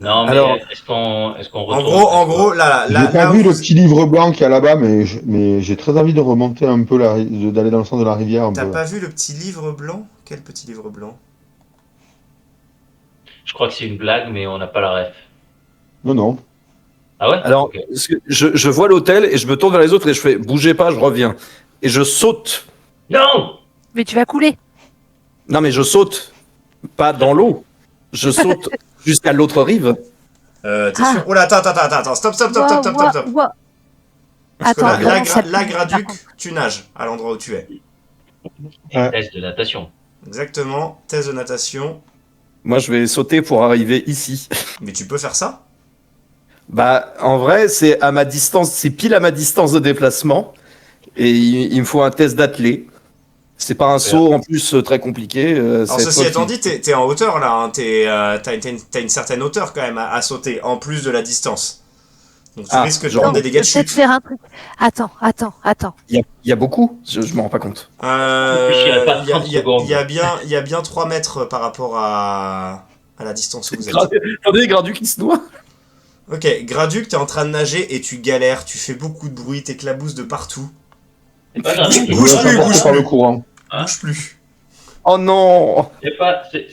Non, mais Alors- est-ce qu'on En retourne gros, là, J'ai pas là vu où le vous- petit livre blanc qu'il y a là-bas, mais j'ai très envie de remonter un peu, d'aller dans le sens de la rivière un T'as peu. pas vu le petit livre blanc? Quel petit livre blanc? Je crois que c'est une blague, mais on n'a pas la ref. Non, non. Ah ouais? Alors, Ok. parce que je vois l'hôtel et je me tourne vers les autres et je fais bougez pas, je reviens. Et je saute. Non! Mais tu vas couler. Non, mais je saute pas dans l'eau. Je saute jusqu'à l'autre rive. T'es Ah. sûr? Oula, attends, stop. Ouah. Parce que Attends, là, comment ça là, pue, Graduc, par tu nages à l'endroit où tu es. Ouais. Test de natation. Exactement, thèse de natation. Moi, je vais sauter pour arriver ici. Mais tu peux faire ça? Bah, en vrai, c'est à ma distance, c'est pile à ma distance de déplacement. Et il me faut un test d'athlé. C'est pas un saut en plus très compliqué. Alors ceci étant dit, t'es en hauteur là, hein. T'as une certaine hauteur quand même à sauter, en plus de la distance. Donc tu Ah, risques de genre- prendre Non, des je dégâts vais de peut-être chute. faire un truc. Attends. Il y a beaucoup, je m'en rends pas compte. En plus, il y a pas 30 secondes. Il y a bien 3 mètres par rapport à la distance où vous êtes. Attendez, Grandu qui se noie. Ok, Graduc, t'es en train de nager et tu galères, tu fais beaucoup de bruit, t'éclabousses de partout. C'est pas grave. Je Bouge me plus, laisse emporter bouge par plus. le courant. Ah. Bouge plus. Oh non.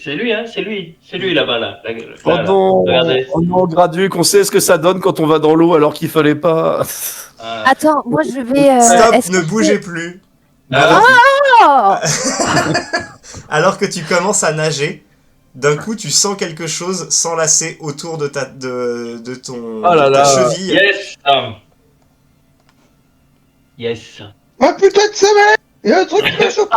C'est lui, hein, c'est lui là-bas, là. Oh Là, là. non. Regardez. Oh non, Graduc, on sait ce que ça donne quand on va dans l'eau alors qu'il fallait pas. Ah. Attends, moi je vais. Stop, est-ce que ne je bougez peux- plus. Ah. Oh Alors que tu commences à nager, d'un coup tu sens quelque chose s'enlacer autour de ton Oh là de ta là. cheville. Yes! Yes. Ah putain de semaine! Il y a un truc qui m'a chopé!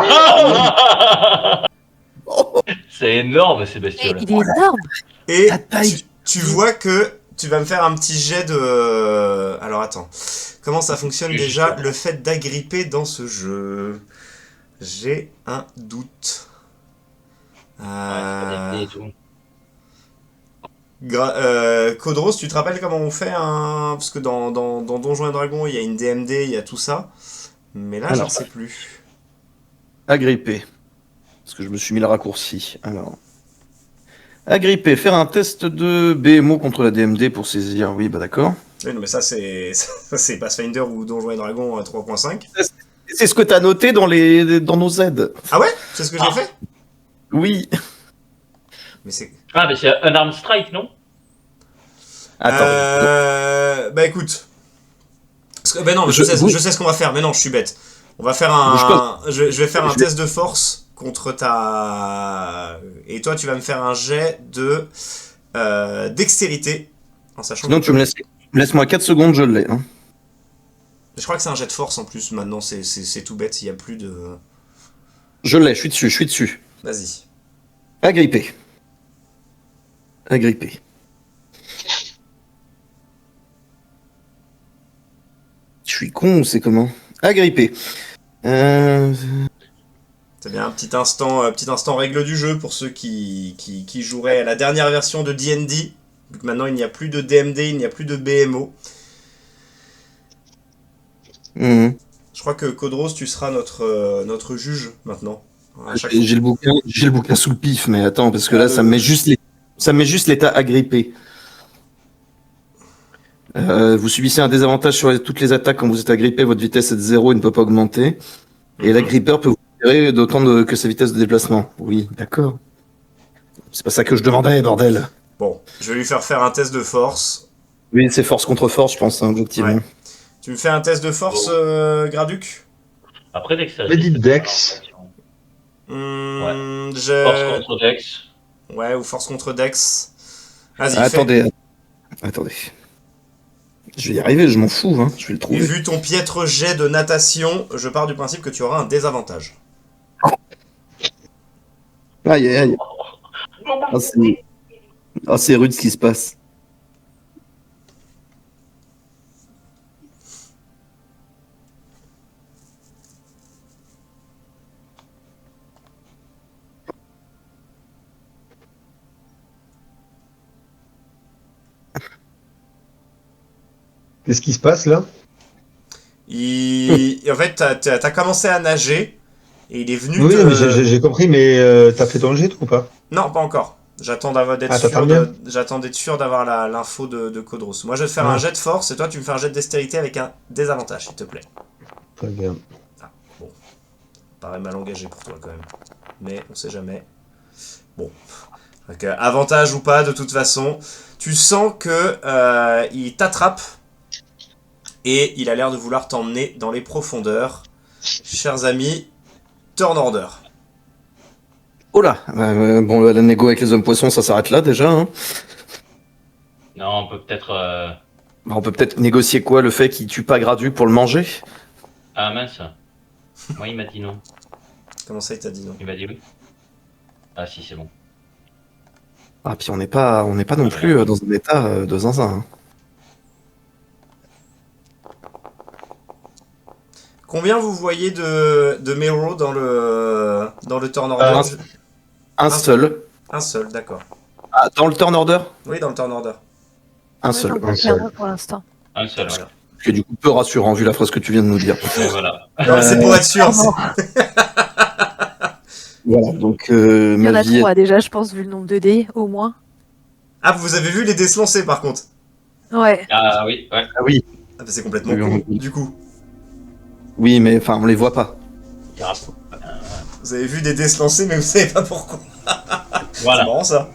C'est énorme ces Mais bestioles. il est énorme. Et La taille. tu vois que tu vas me faire un petit jet de... Alors attends, comment ça fonctionne Juste. déjà le fait d'agripper dans ce jeu? J'ai un doute. Ouais, c'est pas des dés et tout. Codros, tu te rappelles comment on fait un... Parce que dans Donjons et Dragons, il y a une DMD, il y a tout ça. Mais là, je ne Alors. sais plus. Agripper. Parce que je me suis mis le raccourci. Alors. Agripper, faire un test de BMO contre la DMD pour saisir. Oui, bah d'accord. Oui, non, mais ça, c'est Pathfinder ou Donjons et Dragons 3.5. C'est ce que t'as noté dans nos aides. Ah ouais? C'est ce que j'ai fait? Oui. Mais c'est... Ah, mais c'est un arm strike, non? Attends. Bah écoute. Parce que, ben non, mais je sais ce qu'on va faire. Mais non, je suis bête. On va faire je vais faire un test de force contre ta... Et toi, tu vas me faire un jet de dextérité. En sachant Sinon, que... tu me laisse-moi 4 secondes, je l'ai. Hein. Je crois que c'est un jet de force en plus. Maintenant, c'est tout bête. Il n'y a plus de... Je l'ai, je suis dessus. Vas-y. Agripper. Agripper. Je suis con, c'est comment? Agripper. C'est bien un petit instant règle du jeu pour ceux qui joueraient à la dernière version de D&D. Vu que maintenant il n'y a plus de DMD, il n'y a plus de BMO. Mhm. Je crois que Codros, tu seras notre juge maintenant. À chaque J'ai le bouquin sous le pif, mais attends, parce que là, ça me met juste l'état agrippé. Vous subissez un désavantage sur toutes les attaques quand vous êtes agrippé, votre vitesse est de 0 et ne peut pas augmenter. Et l'agrippeur peut vous tirer d'autant que sa vitesse de déplacement. Oui, d'accord. C'est pas ça que je demandais, bordel. Bon, je vais lui faire un test de force. Oui, c'est force contre force, je pense, hein, objectivement. Ouais. Tu me fais un test de force, Graduc? Après dextérité. Mais dites Dex. Force contre Dex. Ouais, ou force contre Dex. Vas-y, Attendez. Je vais y arriver, je m'en fous, hein. Je vais le Et trouver. vu ton piètre jet de natation, je pars du principe que tu auras un désavantage. Aïe, aïe, aïe. C'est rude ce qui se passe. Qu'est-ce qui se passe là? En fait, t'as commencé à nager Et il est venu Oui, te... mais j'ai compris, mais t'as fait ton jet, toi, ou pas? Non, pas encore. Ah, t'attends bien. J'attends d'être sûr d'avoir l'info de Codros. Moi, je vais te faire un jet de force et toi, tu me fais un jet de dextérité avec un désavantage, s'il te plaît. Très bien. Bon, paraît mal engagé pour toi quand même. Mais on sait jamais. Bon. Donc, avantage ou pas, de toute façon, tu sens que il t'attrape et il a l'air de vouloir t'emmener dans les profondeurs. Chers amis, turn order. Oh là, bon, la négo avec les hommes poissons, ça s'arrête là déjà. Hein. Non, on peut peut-être. Bah, on peut peut-être négocier quoi, le fait qu'il tue pas Gradu pour le manger? Ah mince. Moi, il m'a dit non. Comment ça, il t'a dit non? Il m'a dit oui. Ah si, c'est bon. Ah, puis on n'est pas non plus dans un état de zinzin. Hein. Combien vous voyez de Mero dans le turn order? Un seul. Un seul, d'accord. Ah, dans le turn order? Oui, dans le turn order. Un Ouais, seul. j'en vois qu'un pour l'instant. Un seul, ouais. Voilà. Ce qui est du coup peu rassurant vu la phrase que tu viens de nous dire. Et voilà. Non, c'est pour être sûr. Clairement. Voilà, donc Il y en ma a vie est... 3 déjà, je pense, vu le nombre de dés, au moins. Ah, vous avez vu les dés se lancer par contre? Ouais. Ah oui, ouais. Ah oui, Ah, bah, c'est complètement Oui, con, du coup. oui, mais enfin on les voit pas. Vous avez vu des dés se lancer, mais vous savez pas pourquoi. C'est Voilà. marrant ça.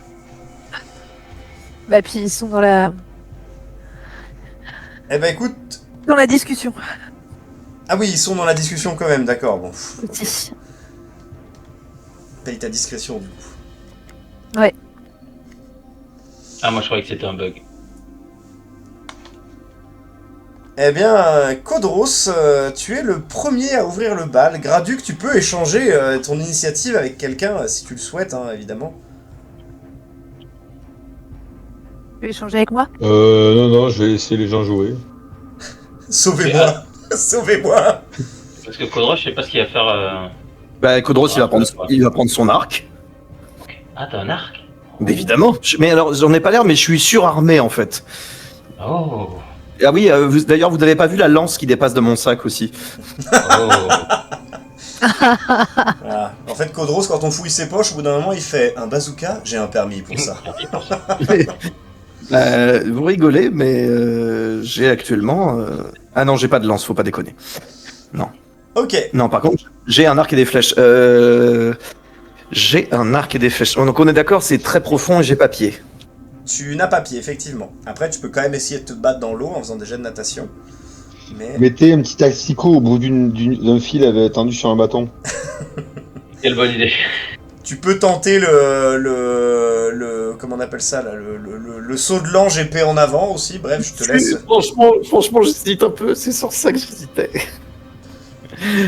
Bah, puis ils sont dans la Eh ben écoute. discussion Ah oui, ils sont dans la discussion quand même, d'accord. Bon. Ok. aussi. Paye ta discrétion du coup. Ah, moi je croyais que c'était un bug. Eh bien, Codros, tu es le premier à ouvrir le bal. Graduc, tu peux échanger ton initiative avec quelqu'un si tu le souhaites, hein, évidemment. Tu veux échanger avec moi? Non, je vais laisser les gens jouer. Sauvez-moi. Sauvez-moi. Parce que Codros, je sais pas ce qu'il va faire. Bah Codros il va prendre son arc. Ah, t'as un arc? Mais évidemment. Mais alors j'en ai pas l'air, mais je suis surarmé en fait. Oh. Ah oui, d'ailleurs vous n'avez pas vu la lance qui dépasse de mon sac aussi. Oh. Voilà. En fait, Codros, quand on fouille ses poches, au bout d'un moment, il fait un bazooka. J'ai un permis pour ça. Vous rigolez, mais j'ai actuellement... Ah non, j'ai pas de lance, faut pas déconner. Ok. Non, par contre, j'ai un arc et des flèches. J'ai un arc et des flèches. Donc on est d'accord, c'est très profond et j'ai pas pied. Tu n'as pas pied, effectivement. Après, tu peux quand même essayer de te battre dans l'eau en faisant des jets de natation. Mais... Mettez un petit asticot au bout d'un fil tendu sur un bâton. Quelle bonne idée. Tu peux tenter comment on appelle ça là, le saut de l'ange épée en avant aussi. Bref, je te laisse. Franchement, j'hésite un peu, c'est sur ça que j'hésitais.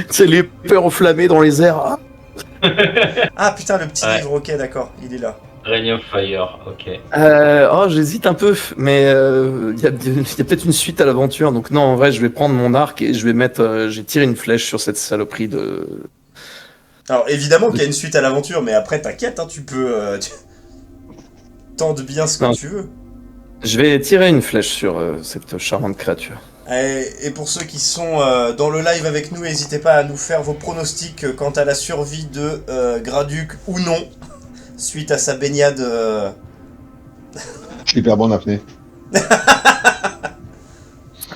C'est les peurs enflammées dans les airs. Ah. Ah putain, le petit Ouais. livre. Ok, d'accord, il est là. Rain of Fire, ok. J'hésite un peu, mais il y a peut-être une suite à l'aventure. Donc non, en vrai, je vais prendre mon arc et je vais mettre... j'ai tiré une flèche sur cette saloperie de... Alors évidemment qu'il y a une suite à l'aventure, mais après t'inquiète, hein, tu peux tente bien ce que Non. tu veux. Je vais tirer une flèche sur cette charmante créature. Et pour ceux qui sont dans le live avec nous, n'hésitez pas à nous faire vos pronostics quant à la survie de Graduc ou non, suite à sa baignade. Hyper bon apnée.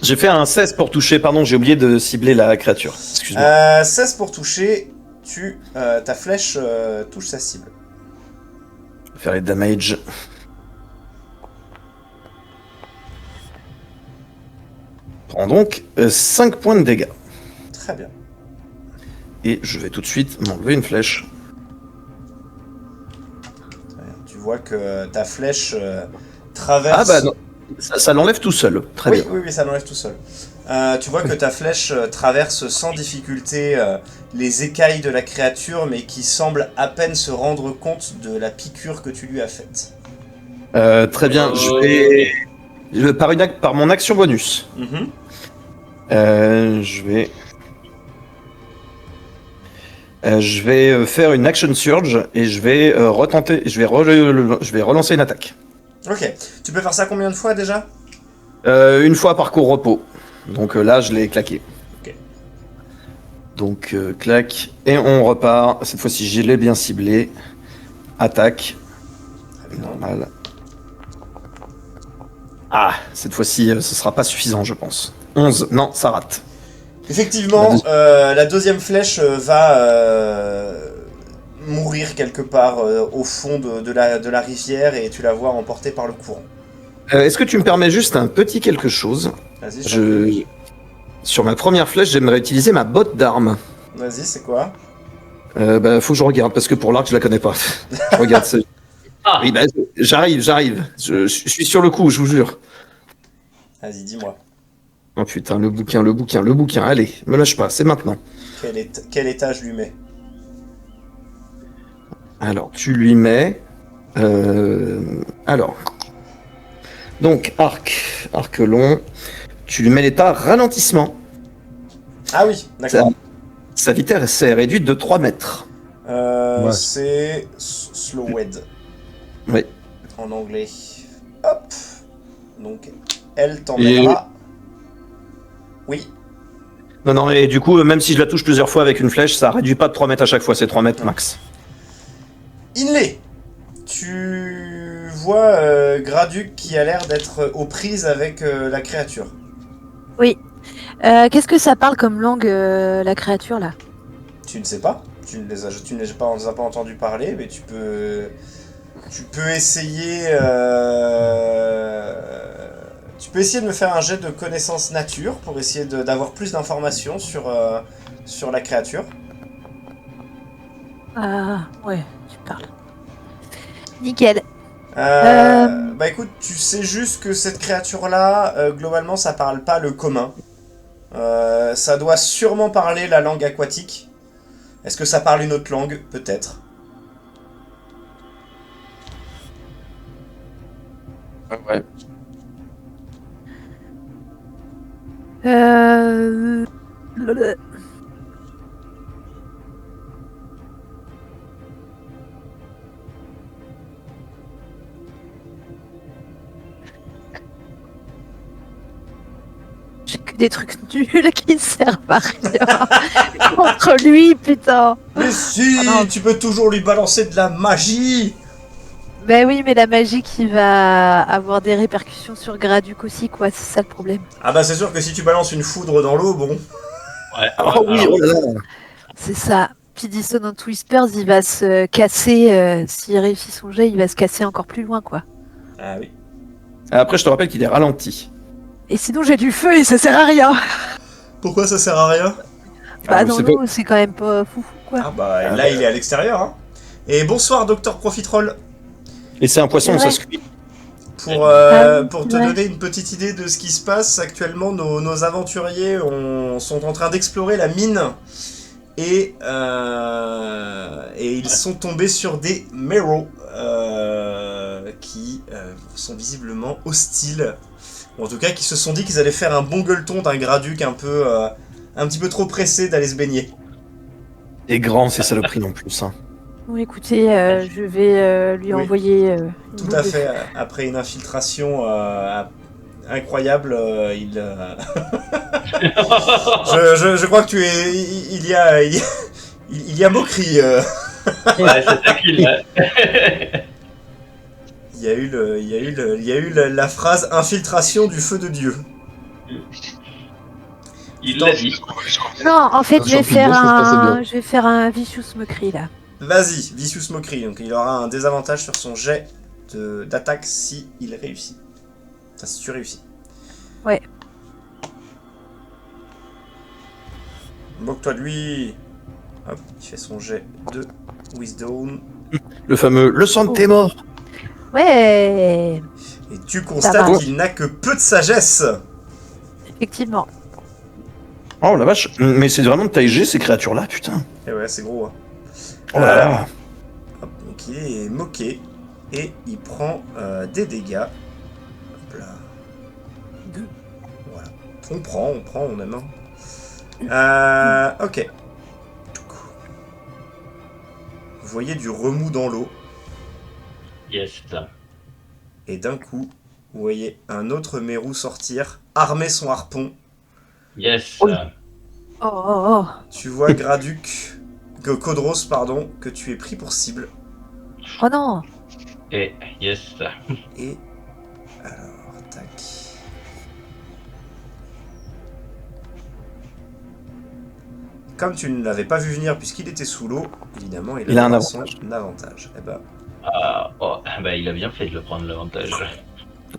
J'ai fait un 16 pour toucher, pardon, j'ai oublié de cibler la créature. Excuse-moi. 16 pour toucher, ta flèche touche sa cible. Je vais faire les damage. Prends donc 5 points de dégâts. Très bien. Et je vais tout de suite m'enlever une flèche. Très bien. Tu vois que ta flèche traverse... Ah bah non, ça l'enlève tout seul. Très oui, bien. oui, ça l'enlève tout seul. Tu vois que ta flèche traverse sans difficulté les écailles de la créature, mais qui semble à peine se rendre compte de la piqûre que tu lui as faite. Très bien, par mon action bonus. Mhm. Je vais faire une action surge et je vais retenter, je vais relancer une attaque. Ok. Tu peux faire ça combien de fois déjà? Une fois parcours repos. Donc là, je l'ai claqué. Ok. Donc, clac. Et on repart. Cette fois-ci, je l'ai bien ciblé. Attaque. Normal. Ah, cette fois-ci, ce sera pas suffisant, je pense. 11. Non, ça rate. Effectivement, la deuxième flèche va mourir quelque part au fond de la rivière et tu la vois emportée par le courant. Est-ce que tu me permets juste un petit quelque chose? Vas-y, Sur ma première flèche, j'aimerais utiliser ma botte d'arme. Vas-y, c'est quoi? Faut que je regarde, parce que pour l'arc, je la connais pas. Je regarde ça. Ah, Oui, j'arrive. Je suis sur le coup, je vous jure. Vas-y, dis-moi. Oh putain, le bouquin. Allez, me lâche pas, c'est maintenant. Quel étage lui met? Alors, tu lui mets... Alors... Donc, arc long. Tu lui mets l'état ralentissement. Ah oui, d'accord. Sa vitesse est réduite de 3 mètres. Ouais. C'est slowed Oui. en anglais. Hop. Donc, elle t'emmènera. Oui. Non, et du coup, même si je la touche plusieurs fois avec une flèche, ça réduit pas de 3 mètres à chaque fois, c'est 3 mètres max. Inlay, tu vois Graduc qui a l'air d'être aux prises avec la créature. Oui. Qu'est-ce que ça parle comme langue, la créature, là? Tu ne sais pas, tu ne les as pas entendu parler, mais tu peux essayer. Tu peux essayer de me faire un jet de connaissance nature pour essayer d'avoir plus d'informations sur la créature. Ah, ouais, tu parles. Nickel. Bah écoute, tu sais juste que cette créature-là, globalement, ça parle pas le commun. Ça doit sûrement parler la langue aquatique. Est-ce que ça parle une autre langue? Peut-être. Ouais. Le- J'ai que des trucs nuls qui servent à rien contre lui, putain. Mais si, Ah non. tu peux toujours lui balancer de la magie. Ben oui, mais la magie qui va avoir des répercussions sur Graduc aussi, quoi. C'est ça le problème. Ah bah c'est sûr que si tu balances une foudre dans l'eau, bon. ouais. Oh oui, alors, oh là là. C'est ça. Puis Dissonant Whispers, il va se casser. S'il réussit son jet, il va se casser encore plus loin, quoi. Ah oui. Après, je te rappelle qu'il est ralenti. Et sinon, j'ai du feu et ça sert à rien. Pourquoi ça sert à rien? Bah, mais dans c'est l'eau, c'est quand même pas fou, quoi. Ah bah là il est à l'extérieur. Hein. Et bonsoir Docteur Profitroll. Et c'est un poisson, Ouais. ça se cuit. Pour te ouais. donner une petite idée de ce qui se passe, actuellement nos aventuriers sont en train d'explorer la mine et ils sont tombés sur des Mero qui sont visiblement hostiles. Ou en tout cas qui se sont dit qu'ils allaient faire un bon gueuleton d'un Graduc un petit peu trop pressé d'aller se baigner. Et grand, ces saloperies non plus. Hein. Bon, écoutez, je vais lui Oui. envoyer. Une Tout boule à de fait. feu. Après une infiltration incroyable, je crois que il y a moquerie. ouais, c'est ça qu'il a. Il y a eu la phrase infiltration du feu de Dieu. Il l'a dit. Non, en fait, Un champignon, je vais faire un Vicious Mockery là. Vas-y, Vicious Mockery. Donc il aura un désavantage sur son jet d'attaque si il réussit. Enfin, si tu réussis. Ouais. Moque-toi de lui. Hop, il fait son jet de Wisdom. Le fameux le sang de tes morts. Ouais, Et tu Ça constates va. qu'il n'a que peu de sagesse. effectivement. Oh la vache, mais c'est vraiment de taille G ces créatures-là, putain. Et ouais, c'est gros. Hein. Oh là là. Hop, donc il est moqué et il prend des dégâts. Hop là. 2. Voilà. On prend, on aime. Ok. Vous voyez du remous dans l'eau Yes. et d'un coup, vous voyez un autre mérou sortir, armer son harpon Yes. Oui. Oh, oh, oh. Tu vois Graduc, Codros, pardon, que tu es pris pour cible. Oh non. Et yes. Et alors, tac. Comme tu ne l'avais pas vu venir puisqu'il était sous l'eau, évidemment, Il a un son avantage. Eh ben, Ah, oh, bah il a bien fait de le prendre l'avantage.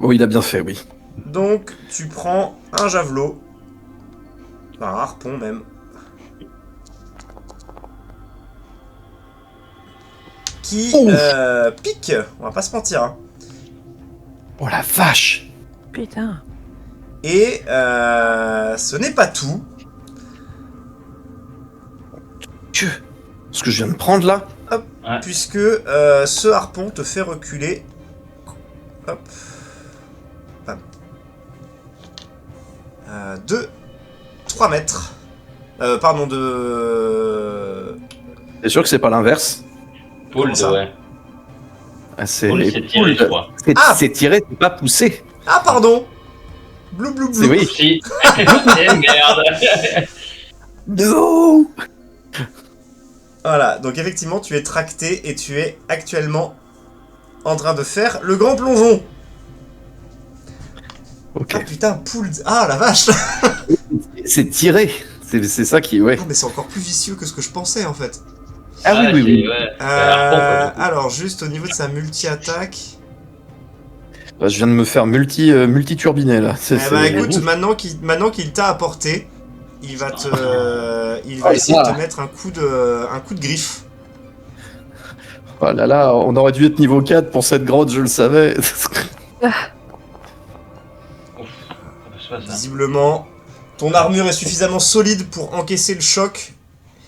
Oh, il a bien fait, oui. donc, tu prends un javelot, un harpon même, qui pique, on va pas se mentir. Hein. Oh la vache! Putain. Et ce n'est pas tout. Que ce que je viens de prendre là? Ouais. Puisque ce harpon te fait reculer. Hop. Bam. De 3 mètres. Pardon, de. T'es sûr que c'est pas l'inverse? Poule, ça ouais. Ah, c'est Poule, c'est tiré, je crois. c'est tiré, c'est pas poussé. Ah, pardon! Blou blou C'est blou. oui. Si. Eh, merde. No! Voilà, donc effectivement, tu es tracté et tu es actuellement en train de faire le grand plongeon. Ok. Ah putain, poule. Ah la vache! C'est tiré. C'est ça qui, ouais. Ah, mais c'est encore plus vicieux que ce que je pensais en fait. Ah oui, oui, oui. Ouais. harpon, quoi, du coup. Alors, juste au niveau de sa multi-attaque. Bah, je viens de me faire multi-turbiné là. Eh bah écoute, maintenant qu'il t'a apporté, il va il va essayer de te mettre un coup de griffe. Oh là là, on aurait dû être niveau 4 pour cette grotte, je le savais. Ouf. C'est pas ça. Visiblement, ton armure est suffisamment solide pour encaisser le choc,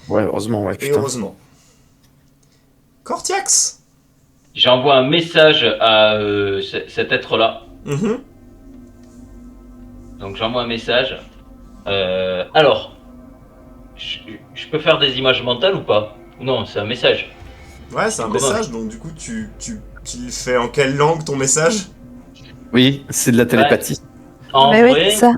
Ouais, heureusement, ouais, et putain. heureusement. Cortiax. J'envoie un message à cet être-là. Mhm. Donc j'envoie un message. Alors, je peux faire des images mentales ou pas? Non, c'est un message. Ouais, c'est un Comment message, donc du coup, tu le fais en quelle langue ton message? Oui, c'est de la télépathie. En Mais oui, vrai, c'est ça.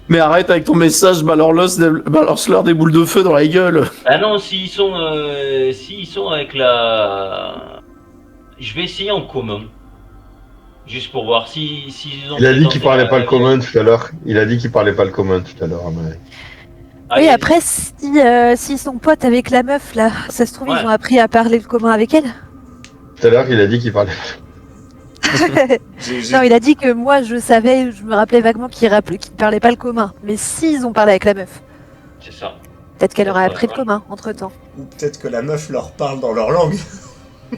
Mais arrête avec ton message, balance-leur des boules de feu dans la gueule. ah non, s'ils sont avec la... Je vais essayer en commun. Juste pour voir s'ils ont... Il a dit prétendu qu'il parlait à- pas le commun tout à l'heure. Il a dit qu'il parlait pas le commun tout à l'heure, à mon avis. Ah, Oui, il- après, s'ils sont potes avec la meuf, là, ça se trouve, Ouais. ils ont appris à parler le commun avec elle. Tout à l'heure, il a dit qu'il parlait pas. Non, il a dit que moi, je me rappelais vaguement qu'il parlait pas le commun. Mais s'ils ont parlé avec la meuf, C'est ça. peut-être qu'elle aurait Ouais, appris le ouais. commun, entre-temps. Ou peut-être que la meuf leur parle dans leur langue.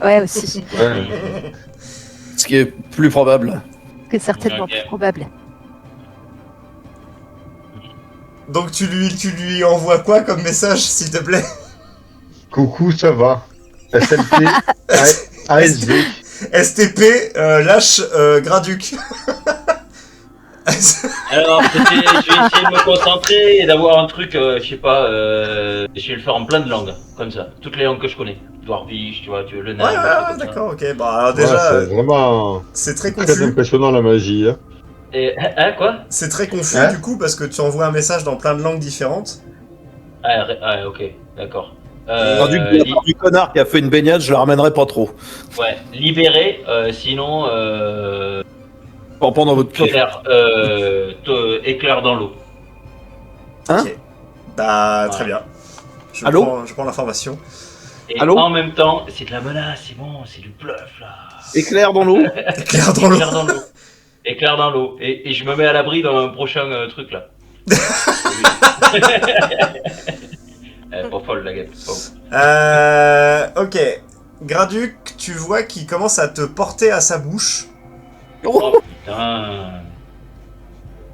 Ouais, aussi. Ouais. Ce qui est plus probable. C'est certainement Ok. plus probable. Donc tu lui envoies quoi comme message, s'il te plaît? Coucou, ça va. SLP, ASV. STP, lâche Graduc. Alors, je vais essayer de me concentrer et d'avoir un truc, je sais pas, je vais le faire en plein de langues, comme ça. Toutes les langues que je connais. Dwarvish, tu vois, le nain. Ouais, un truc comme ça. d'accord, ok. Bah alors Ouais, déjà, c'est vraiment c'est très très confus. impressionnant la magie. Hein. Et, hein, quoi? C'est très confus Hein du coup parce que tu envoies un message dans plein de langues différentes. Ah, ok, d'accord. Du connard qui a fait une baignade, je la ramènerai pas trop. Ouais, libérer, sinon, Pour prendre dans votre pied. éclair dans l'eau. Hein? Ok. Bah Ouais. très bien. Allô Je prends l'information. Et Allô en même temps, c'est de la menace, c'est bon, c'est du bluff là. Éclair dans l'eau. Éclair dans l'eau. Éclair dans l'eau. Éclair dans l'eau. Et je me mets à l'abri dans un prochain truc là. Pas folle la gueule. Ok. Graduc, tu vois qu'il commence à te porter à sa bouche. Oh putain.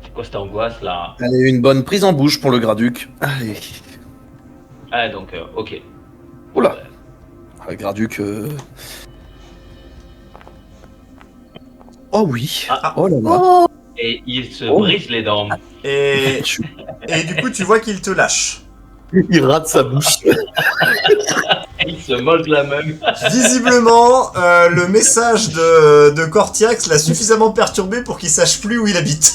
C'est quoi cette angoisse là? Allez, une bonne prise en bouche pour le Graduc. Allez. Ah donc, ok. Oula. Le Graduc. Oh oui. Ah. Oh là là. Oh, Et il se Oh. brise les dents. Et du coup, tu vois qu'il te lâche. Il rate sa bouche. Il se molle la main. Visiblement, le message de Cortiax l'a suffisamment perturbé pour qu'il sache plus où il habite.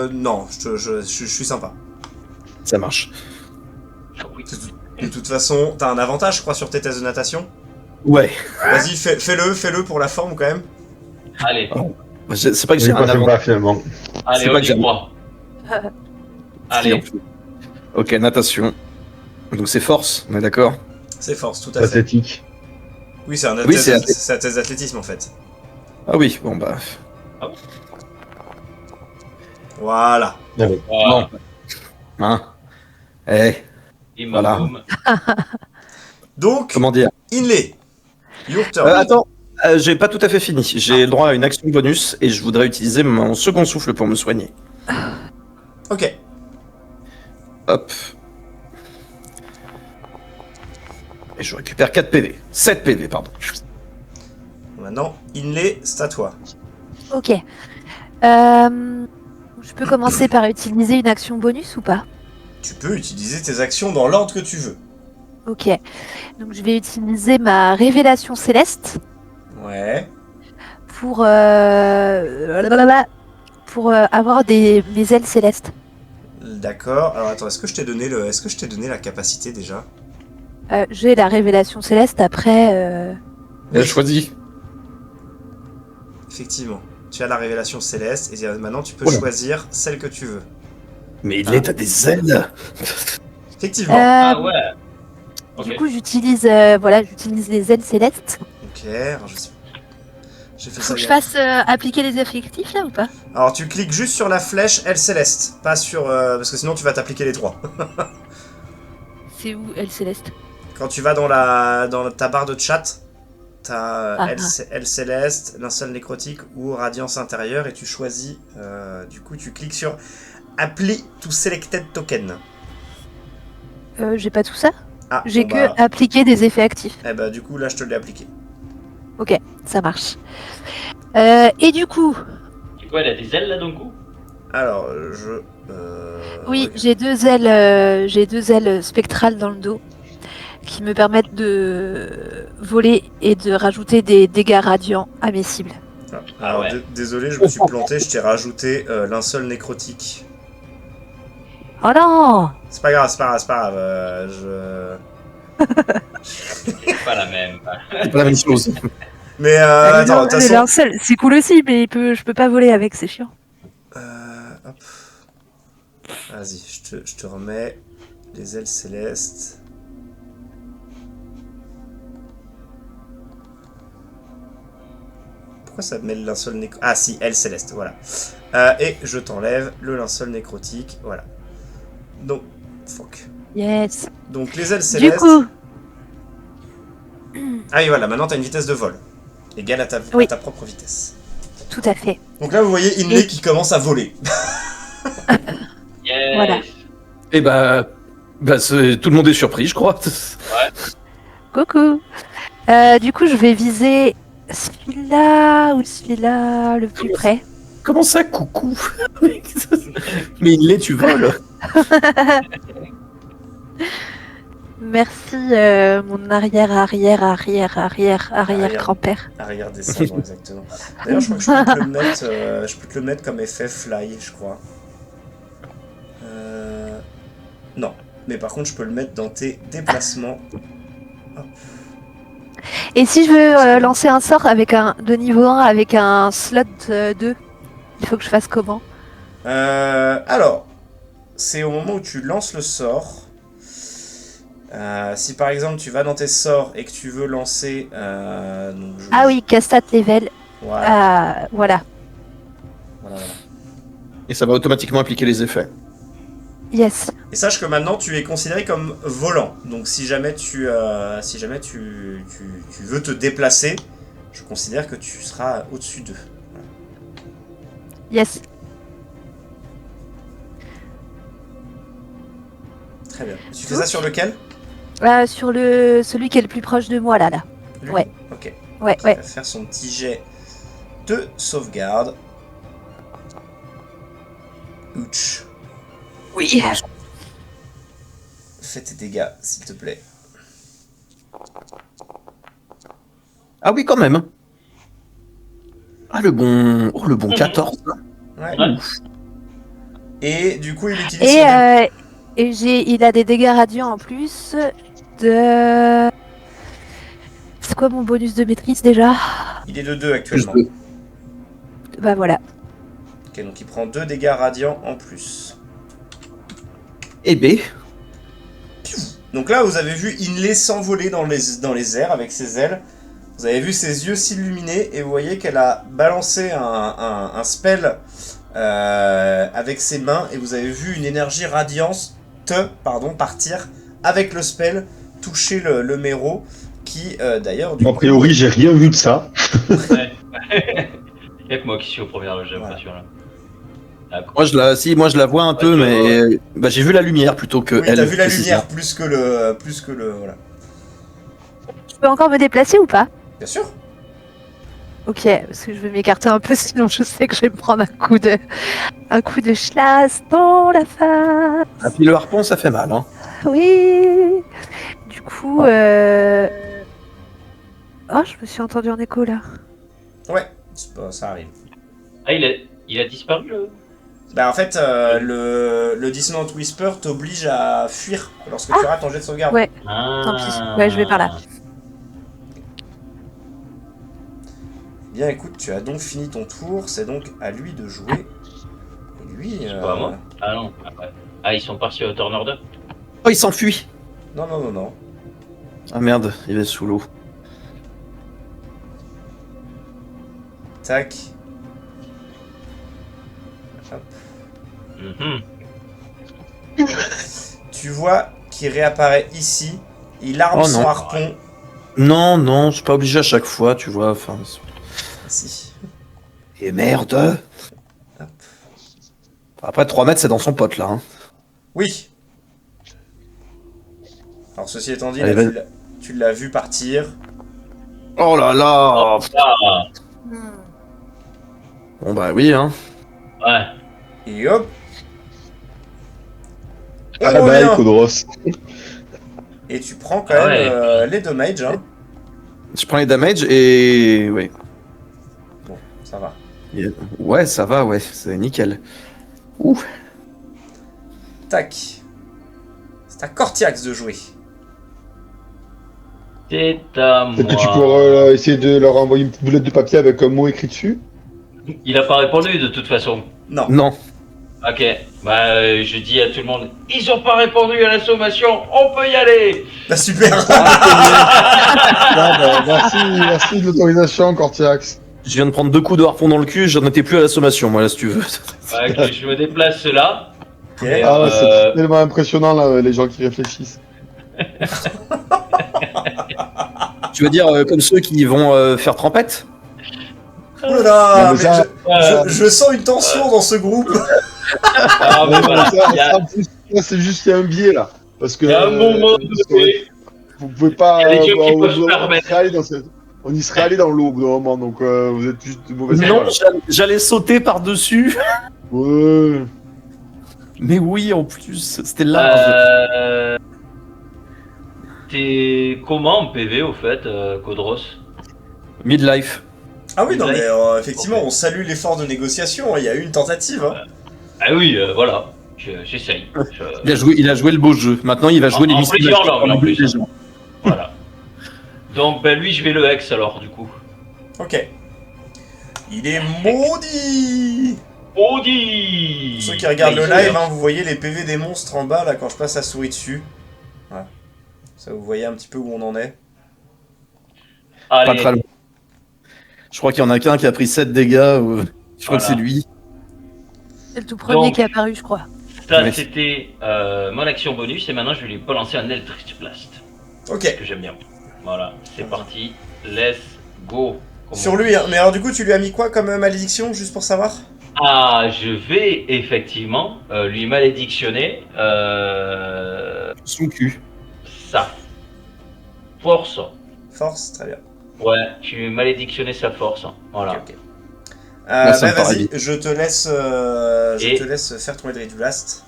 Non, je suis sympa. Ça marche. Oui. De toute façon, t'as un avantage, je crois, sur tes tests de natation. Ouais. Vas-y, fais-le pour la forme quand même. Allez, C'est pas que j'ai C'est un pas sympa avantage. finalement. allez, c'est on pas que y j'aime. croit. Allez, Ok, natation. Donc c'est force, on est d'accord? C'est force, tout à fait. Pathétique. Oui, c'est un Oui, c'est test d'athlétisme en fait. Ah oui, bon bah. Voilà. Allez. voilà. Hein. Eh, Bim, Voilà. boum. Donc, comment dire? Inlay, your turn. Attends, j'ai pas tout à fait fini. J'ai le droit à une action bonus et je voudrais utiliser mon second souffle pour me soigner. Ok. Hop. Et je récupère 4 PV. 7 PV, pardon. Maintenant, Inlay, c'est à toi. Ok. Je peux commencer par utiliser une action bonus ou pas? Tu peux utiliser tes actions dans l'ordre que tu veux. Ok. Donc je vais utiliser ma révélation céleste Ouais. pour, avoir mes ailes célestes. D'accord. Alors attends, est-ce que je t'ai donné la capacité déjà? J'ai la révélation céleste après. Elle a choisi. Effectivement. Tu as la révélation céleste et maintenant tu peux Oula. choisir celle que tu veux. Mais il est à des ailes. Effectivement. Ah ouais. Ok. Du coup, j'utilise j'utilise les ailes célestes. Ok. Alors je sais. J'ai fait Faut ça. que je fasse appliquer les effectifs là ou pas? Alors tu cliques juste sur la flèche L céleste, pas sur parce que sinon tu vas t'appliquer les trois. C'est où ailes célestes? Quand tu vas dans ta barre de chat, t'as L céleste, linceul nécrotique ou radiance intérieure et tu choisis. Du coup, tu cliques sur Apply to Selected Token. J'ai pas tout ça. Ah, J'ai bon, que bah, appliquer des effets actifs. eh bah, du coup, là, je te l'ai appliqué. Ok, ça marche. Et du coup, C'est quoi, elle a des ailes là d'un coup? Alors, oui, ok. j'ai deux ailes spectrales dans le dos qui me permettent de voler et de rajouter des dégâts radiants à mes cibles. Alors, ouais. désolé, je me suis planté, je t'ai rajouté linceul nécrotique. Oh non! C'est pas grave, c'est pas grave. C'est pas la même. C'est pas la même chose. Mais attends, de toute le façon. linceul, c'est cool aussi, mais je peux pas voler avec, c'est chiant. Hop. Vas-y, je te remets les ailes célestes. Pourquoi ça me met le linceul nécrotique? Ah si, ailes célestes, voilà. Et je t'enlève le linceul nécrotique, voilà. Donc, fuck. Yes. Donc les ailes Du célestes. coup, Ah oui, voilà, maintenant t'as une vitesse de vol. Égale à ta Oui. propre vitesse. tout à fait. Donc là, vous voyez Inley Et- qui commence à voler. Yes. Voilà. Et bah tout le monde est surpris, je crois. Coucou. Du coup, je vais viser celui-là ou celui-là le plus près. Comment ça, coucou? Mais il l'est, tu voles. Merci, mon arrière grand-père. Arrière descendant, exactement. D'ailleurs, je crois que je peux te le mettre comme effet fly, je crois. Non. Mais par contre, je peux le mettre dans tes déplacements. Et si je veux lancer un sort de niveau 1 avec un slot 2, il faut que je fasse comment? Alors, c'est au moment où tu lances le sort. Si par exemple tu vas dans tes sorts et que tu veux lancer. Ah oui, Castat level. Voilà. Voilà. Voilà. Et ça va automatiquement appliquer les effets. Yes. Et sache que maintenant tu es considéré comme volant. Donc si jamais tu veux te déplacer, je considère que tu seras au-dessus d'eux. Yes. Très bien. Tu fais ça sur lequel? Sur celui qui est le plus proche de moi, là. Lui. Ouais. Ok. Ouais. Il va faire son petit jet de sauvegarde. Ouch. Oui. Fais tes dégâts, s'il te plaît. Ah oui, quand même. Ah le bon 14. Ouais. Ouais. Et du coup, il utilise Et, son... il a des dégâts radiants en plus de. C'est quoi mon bonus de maîtrise déjà? Il est de 2 actuellement. Plus Bah voilà. Ok, donc il prend 2 dégâts radiants en plus. Et B. Donc là, vous avez vu Inley s'envoler dans les airs avec ses ailes. Vous avez vu ses yeux s'illuminer et vous voyez qu'elle a balancé un spell avec ses mains et vous avez vu une énergie radiante partir avec le spell, toucher le méro qui d'ailleurs du A coup... priori, j'ai rien vu de ça. Ouais. Il y a que moi qui suis aux premières loges, j'ai l'impression là. D'accord. Moi je la vois un peu, tu mais bah, j'ai vu la lumière plutôt que Oui, elle. t'as vu la précisément. lumière plus que le voilà. Je peux encore me déplacer ou pas? Bien sûr. Ok, parce que je vais m'écarter un peu, sinon je sais que je vais me prendre un coup de schlass dans la face. Ah, puis le harpon, ça fait mal, hein. Oui. Du coup, Oh, je me suis entendu en écho là. Ouais, ça arrive. Ah, il a disparu le. Bah en fait, le Dissonant Whisper t'oblige à fuir lorsque tu rates ton jet de sauvegarde. Ouais. Ah. Tant pis. Ouais, je vais par là. Bien écoute, tu as donc fini ton tour, c'est donc à lui de jouer. Et lui... C'est pas à moi. Ah non. Ah, ouais. Ah, ils sont partis au Turner 2. Oh, il s'enfuit. Non. Ah merde, il est sous l'eau. Tac. Hop. Mhm. Tu vois qu'il réapparaît ici, il arme Oh son non. harpon. Non, je suis pas obligé à chaque fois, tu vois. Enfin. Ici. Et merde. Après 3 mètres, c'est dans son pote là. Hein. Oui. Alors ceci étant dit, Allez, là, vas-y. tu l'as vu partir. Oh là là. Ah, Bon bah oui, hein. ouais. Et hop. On Ah bah, revient. Codros. Et tu prends quand Ah même ouais. les dommages. Hein. Je prends les damages et ouais. Bon, ça va. Ouais, ça va, ouais, c'est nickel. Ouh. Tac. C'est à Cortiax de jouer. C'est à moi. Peut-être que tu pourrais essayer de leur envoyer une petite boulette de papier avec un mot écrit dessus. Il a pas répondu de toute façon. Non. Non. Ok, bah je dis à tout le monde, ils ont pas répondu à la sommation, on peut y aller. Bah super. Ah, bah, merci de l'autorisation, Cortiax. Je viens de prendre 2 coups de harpon dans le cul, j'en étais plus à la sommation, moi là, si tu veux. Ok, je me déplace là. Ok. Ah ouais, c'est tellement impressionnant là, les gens qui réfléchissent. Tu veux dire comme ceux qui vont faire trempette? Oh là là, Non, mais mais ça- je sens une tension dans ce groupe. Ah, mais voilà, il y a- En plus, là, c'est juste qu'il y a un biais là. Parce que il y a un moment donné, vous pouvez pas. il y a des gens qui on- peuvent se on- permettre. on y serait allé dans l'eau au bout d'un moment, donc vous êtes juste de mauvaise Non, foi, là. j'allais sauter par-dessus. Ouais. Mais oui, en plus, c'était large. T'es comment en PV au fait, Codros? Midlife. Ah oui, non Life. mais effectivement, on salue l'effort de négociation. Il y a eu une tentative. Hein. Ah oui, voilà, j'essaye. Il a joué le beau jeu. Maintenant, il va jouer les En missiles plusieurs magiques langues, pour en les plus. gens. Voilà. Donc ben lui je vais le hex alors du coup. Ok. Il est maudit. Audi. Pour ceux qui regardent le live, hein, vous voyez les PV des monstres en bas là quand je passe la souris dessus. Voilà. Ça, vous voyez un petit peu où on en est. Pas Allez, très loin. Je crois qu'il y en a qu'un qui a pris 7 dégâts. Je crois que c'est lui. C'est le tout premier Donc- qui est apparu, je crois. ça Ouais. c'était mon action bonus et maintenant je vais lui balancer un Eldritch Blast Ok. que j'aime bien. Voilà, c'est parti. Let's go. Comment Sur on lui, dit hein. Mais alors du coup, tu lui as mis quoi comme malédiction, juste pour savoir? Ah, je vais effectivement lui malédictionner Son cul. sa force. Force, très bien. Ouais, je vais malédictionner sa force. Voilà. Ok. Là, ça Bah me paraît vas-y, bien. je te Et- te laisse faire ton Eldritch Blast.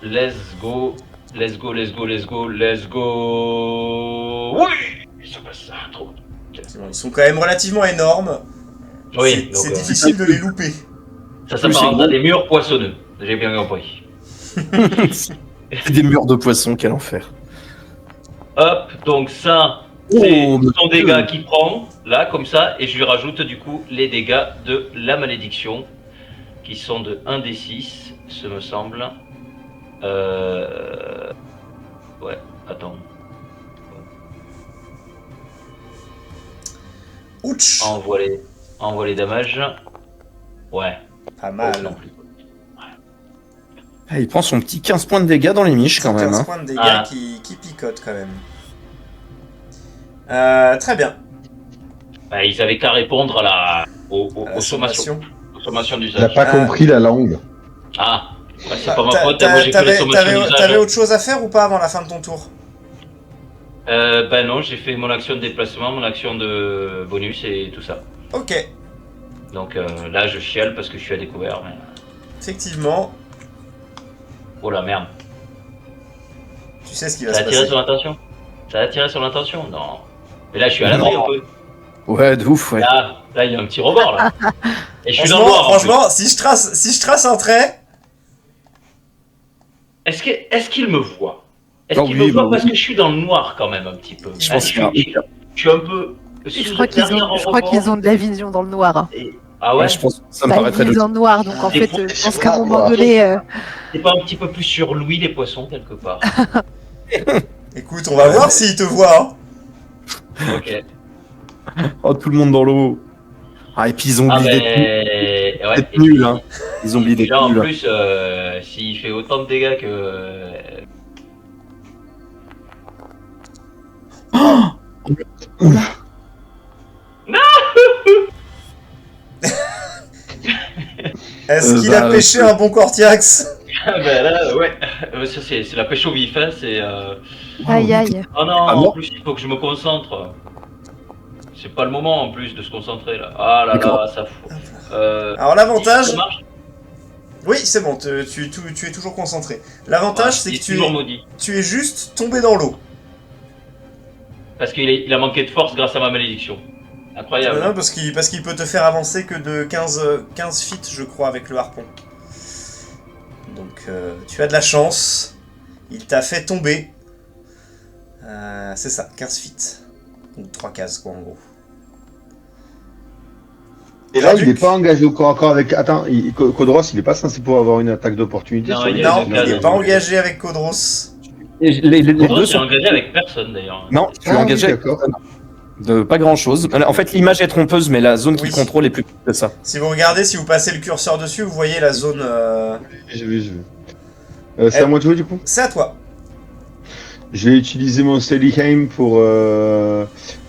Let's go. Let's go, let's go, let's go, let's go. Oui, ça passe ça, trop. C'est bon, ils sont quand même relativement énormes. Oui, C'est donc, difficile de les louper. ça Plus c'est s'apparente gros. à des murs poissonneux. J'ai bien compris. C'est des murs de poissons, quel enfer. Hop, donc ça, c'est Oh, son monsieur. dégât qui prend, là, comme ça, et je lui rajoute du coup les dégâts de la malédiction, qui sont de 1d6, ce me semble. Ouais, attends. Ouch. Envoie les damages. Ouais, Pas non mal. plus. Ah, il prend son petit 15 points de dégâts dans les miches quand même. 15 Hein. points de dégâts Ah. qui picotent quand même. Très bien. Bah, ils avaient qu'à répondre à À la aux sommations. Aux sommations Il n'a d'usage. pas compris la langue. Ah, bah, c'est pas ma faute, moi j'ai fait les T'avais sommations d'usage. autre chose à faire ou pas avant la fin de ton tour? Ben non, j'ai fait mon action de déplacement, mon action de bonus et tout ça. Ok, Donc là, je chiale parce que je suis à découvert. Mais... effectivement, Oh la merde. tu sais ce qui va Ça se a attiré passer. son attention? Ça a attiré son attention? Non. Mais là, je suis à l'abri un peu. Ouais, de ouf, ouais. Là, il y a un petit rebord là. Et je suis dans le Franchement, noir. en franchement, si je trace un trait, plus. Est-ce qu'il me voit? Est-ce Oh qu'il oui, me voit bah parce oui. que je suis dans le noir quand même un petit peu. Je Ah, pense je qu'il y a- suis un peu. Je crois qu'ils ont de la vision dans le noir. Ah ouais? Ouais, je pense que ça me Bah, paraîtrait ils visent logique. en noir, donc en Des fait, fois, je pense qu'à un moment donné, C'est pas un petit peu plus sur Louis les poissons quelque part? écoute, on va voir s'il te voit. Hein. Ok. Oh, tout le monde dans l'eau. Ah, et puis ils ont Ah oublié mais... Ouais. d'être et nuls, puis- hein. Ils ont oublié d'être Là, en nuls. plus, s'il fait autant de dégâts que... Est-ce qu'il a Bah, pêché un bon Cortiax? Ah bah là, ouais. Ça, c'est la pêche au vif, hein. C'est... aïe aïe. Oh non, Ah en non. plus, il faut que je me concentre. C'est pas le moment, en plus, de se concentrer, là. Ah là D'accord. là, ça fout. Alors l'avantage, Ça marche. oui c'est bon, tu es toujours concentré. L'avantage c'est Il que est toujours maudit. tu es juste tombé dans l'eau. Parce qu'il a manqué de force grâce à ma malédiction. Incroyable. Non, parce qu'il peut te faire avancer que de 15 feet je crois avec le harpon. Donc tu as de la chance. Il t'a fait tomber. C'est ça, 15 feet. Ou 3 cases quoi en gros. Et là, il Traduc. n'est pas engagé au corps à corps avec. Attends, Codros, il n'est pas censé pouvoir avoir une attaque d'opportunité Non, sur il les y a Non, des il cases. n'est pas engagé avec Kodros. Et les Les deux sont. engagé avec personne, d'ailleurs. Non, je suis Ah oui, engagé avec d'accord. de pas grand chose. En fait, l'image est trompeuse, mais la zone Oui. qu'il contrôle est plus petite que ça. Si vous regardez, si vous passez le curseur dessus, vous voyez la zone. Je vais. C'est à moi de jouer du coup. C'est à toi. Je vais utiliser mon Steady Aim pour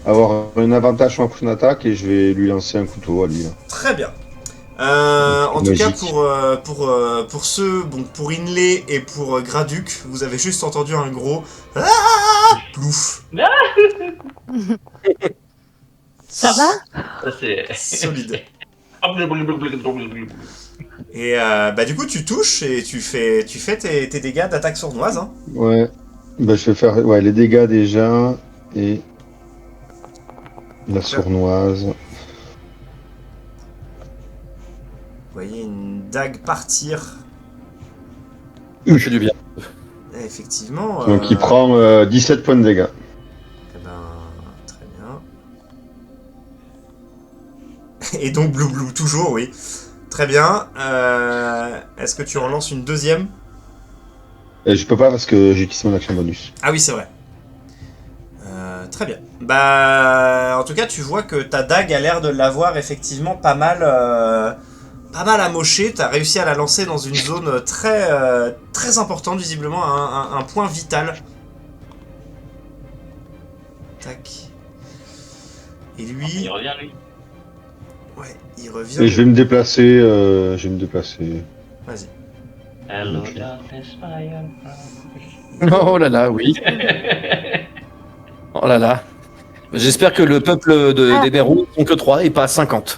avoir un avantage sur ma prochaine attaque et je vais lui lancer un couteau à lui. Là. Très bien. En tout cas, Magique. pour ceux, bon, pour Inlay et pour Graduc, vous avez juste entendu un gros plouf. Ça va? Ça, c'est... Solide. Et bah du coup, tu touches et tu fais tes dégâts d'attaque sournoise. Hein. Ouais. Bah, je vais faire les dégâts déjà et la sournoise. Vous voyez une dague partir. Ça fait du bien. Et effectivement. Donc il prend 17 points de dégâts. Eh ben, très bien. Et donc Blue Blue, toujours, oui. Très bien. Est-ce que tu relances une deuxième? Je peux pas parce que j'ai utilisé mon action bonus. Ah oui, c'est vrai. Très bien. Bah, en tout cas, tu vois que ta dague a l'air de l'avoir effectivement pas mal amoché. T'as réussi à la lancer dans une zone très importante, visiblement, un point vital. Tac. Et lui, Il revient, lui. ouais, il revient. Et je vais me déplacer. Vas-y. Hello, darkness, my old Oh là là, oui. Oh là là. J'espère que le peuple des Verrous sont que 3 et pas 50.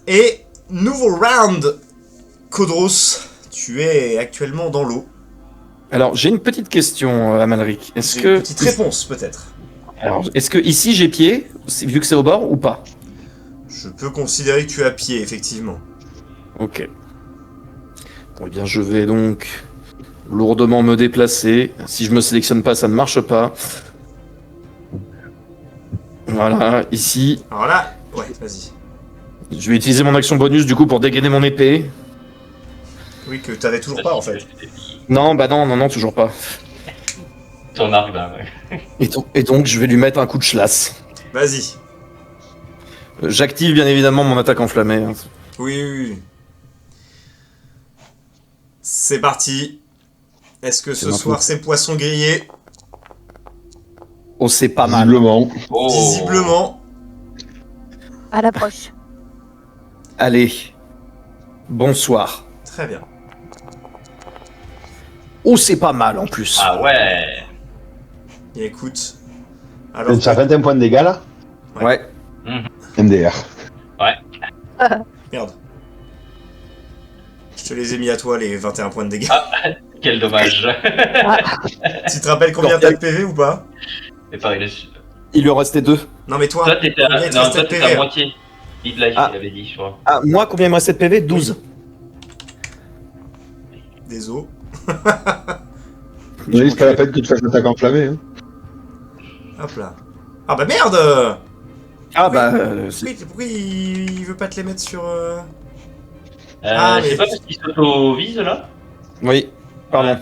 Et nouveau round, Kodros, tu es actuellement dans l'eau. Alors, j'ai une petite question, Amalric. Est-ce J'ai que, une petite réponse peut-être. alors, est-ce que ici j'ai pied, vu que c'est au bord, ou pas? Je peux considérer que tu es à pied, effectivement. Ok. Bon, eh bien, je vais donc lourdement me déplacer. Si je me sélectionne pas, ça ne marche pas. Voilà, ici. Alors là, ouais, vas-y. Je vais utiliser mon action bonus du coup pour dégainer mon épée. Oui, que t'avais toujours pas en fait. Non, bah non, toujours pas. Ton arc là, ouais. Et donc, je vais lui mettre un coup de chlasse. Vas-y. J'active bien évidemment mon attaque enflammée. Hein. Oui. C'est parti. Est-ce que C'est ce maintenant. soir c'est poisson grillé? Oh, c'est pas mal. Visiblement. Oh. Visiblement. À l'approche. Allez. Bonsoir. Très bien. Oh, c'est pas mal en plus. Ah ouais. Et écoute. Alors, Ça fait un point de dégâts là? Ouais. MDR. merde. Je te les ai mis à toi les 21 points de dégâts. Quel dommage. Tu te rappelles combien t'as de PV ou pas? C'est pas il est... Il lui en restait 2. Non mais toi, Toi t'étais à... combien il te Non, restait toi de t'étais PV? à moitié. Lead life, Ah. il avait dit, je crois. Ah, moi, combien il me restait de PV? 12. Désolé. Oui, c'est pas la peine que tu fasses l'attaque enflammée. Hein. Hop là. Ah bah merde! Ah bah, Pourquoi il veut pas te les mettre sur... Ah, mais- c'est pas parce qu'il s'auto-vise là? oui, pardon.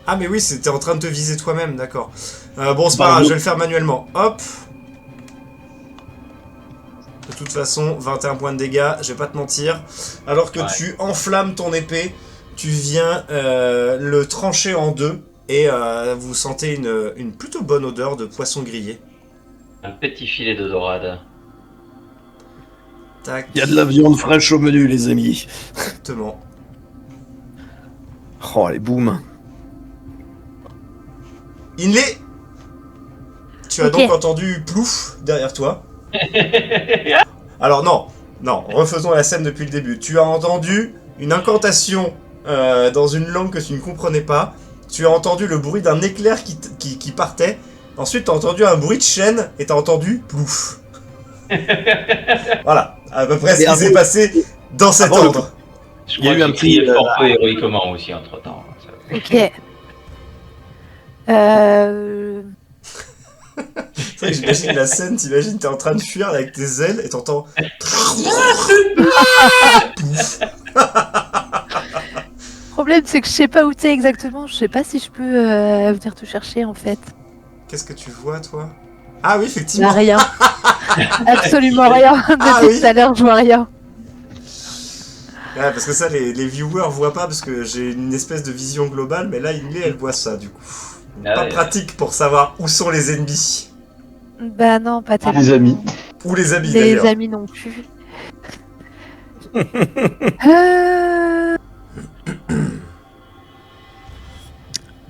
Ah mais oui, c'était en train de te viser toi-même, d'accord. Bon, c'est pas Bah, grave, oui. je vais le faire manuellement. Hop. De toute façon, 21 points de dégâts, je vais pas te mentir. Alors que Ouais. tu enflammes ton épée, tu viens le trancher en deux et vous sentez une plutôt bonne odeur de poisson grillé. Un petit filet de dorade. Tac, Il y a de la viande fraîche au menu, les amis. exactement. Oh, les boum. Inlay, tu as Ok. donc entendu plouf derrière toi. Alors non, refaisons la scène depuis le début. Tu as entendu une incantation dans une langue que tu ne comprenais pas. Tu as entendu le bruit d'un éclair qui partait. Ensuite, tu as entendu un bruit de chaîne et tu as entendu plouf. Voilà, à peu près ce Et qui s'est avant- passé dans cet avant le- ordre. Je Il y a crois eu un qu'il criait petit, fort peu héroïquement aussi entre temps. Ok. C'est vrai que j'imagine la scène, t'imagines, t'es en train de fuir avec tes ailes et t'entends... Le problème, c'est que je sais pas où t'es exactement. Je sais pas si je peux venir te chercher en fait. Qu'est-ce que tu vois, toi? Ah oui, Il y a effectivement. rien. Absolument rien. Depuis Ah oui. tout à l'heure, je vois rien. Ouais, parce que ça, les viewers voient pas parce que j'ai une espèce de vision globale, mais là, Inlay, elle voit ça, du coup. Ah Pas ouais. pratique pour savoir où sont les ennemis. Bah non, pas tellement. Les amis. Ou les amis, Les d'ailleurs. amis non plus. Euh,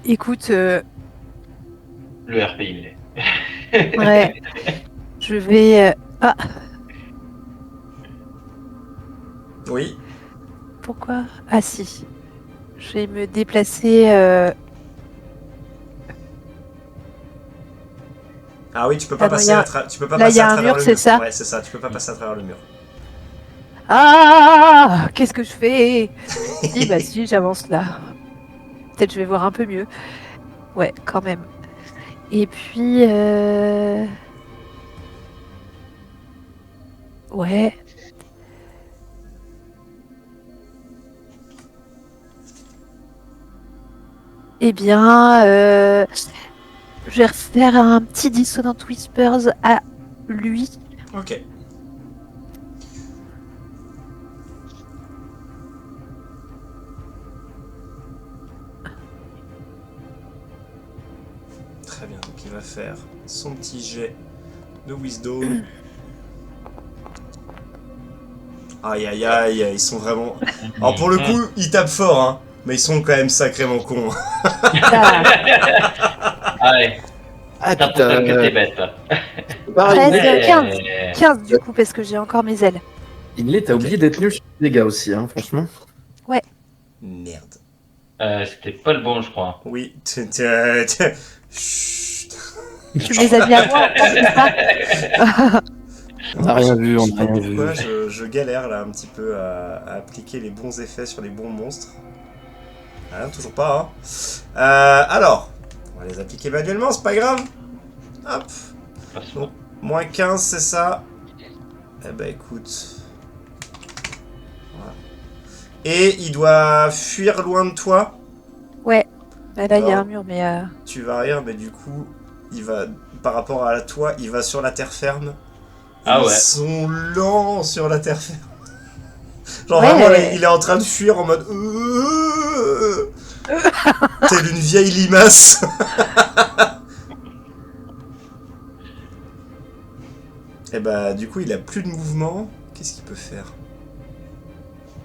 Écoute, Le RP il est. ouais, je vais. Ah, Oui. pourquoi? Ah si, je vais me déplacer. Ah oui, tu peux pas Ah non, passer y a- tu peux pas là, passer y a à un travers mur, le c'est mur. ça Ouais, c'est ça, tu peux pas passer à travers le mur. Ah, qu'est-ce que je fais? Si, bah si, j'avance là. Peut-être je vais voir un peu mieux. Ouais, quand même. Et puis. Ouais. Eh bien, je vais refaire un petit Dissonant Whispers à lui. Ok. Très bien, donc il va faire son petit jet de Wisdom. Aïe aïe aïe, ils sont vraiment... Alors pour le coup, ils tapent fort, hein, mais ils sont quand même sacrément cons. Ah, Ah ouais, Ah, t'as pour ça que t'es bête. pareil, 13, Inlay, 15. Ouais. 15 du coup, parce que j'ai encore mes ailes. Inlay, t'as oublié d'être nul sur les gars aussi, hein, franchement. Merde. C'était pas le bon, je crois. Oui, Chut. Tu me les as mis à moi, c'est ça? On n'a rien vu, on Je sais n'a pas rien vu. pourquoi, je galère là un petit peu à appliquer les bons effets sur les bons monstres. Ah, toujours pas, hein. Alors, on va les appliquer manuellement, c'est pas grave. Hop. Bon, moins 15, c'est ça. Eh ben écoute. Voilà. Et il doit fuir loin de toi. Ouais. Bah, là, il y a Non. un mur, mais... Tu vas rire, mais du coup, il va, par rapport à toi, il va sur la terre ferme. Ah Ils ouais. sont lents sur la terre ferme. Genre Ouais. vraiment, il est en train de fuir en mode... Telle une vieille limace. Et bah du coup, il a plus de mouvement. Qu'est-ce qu'il peut faire?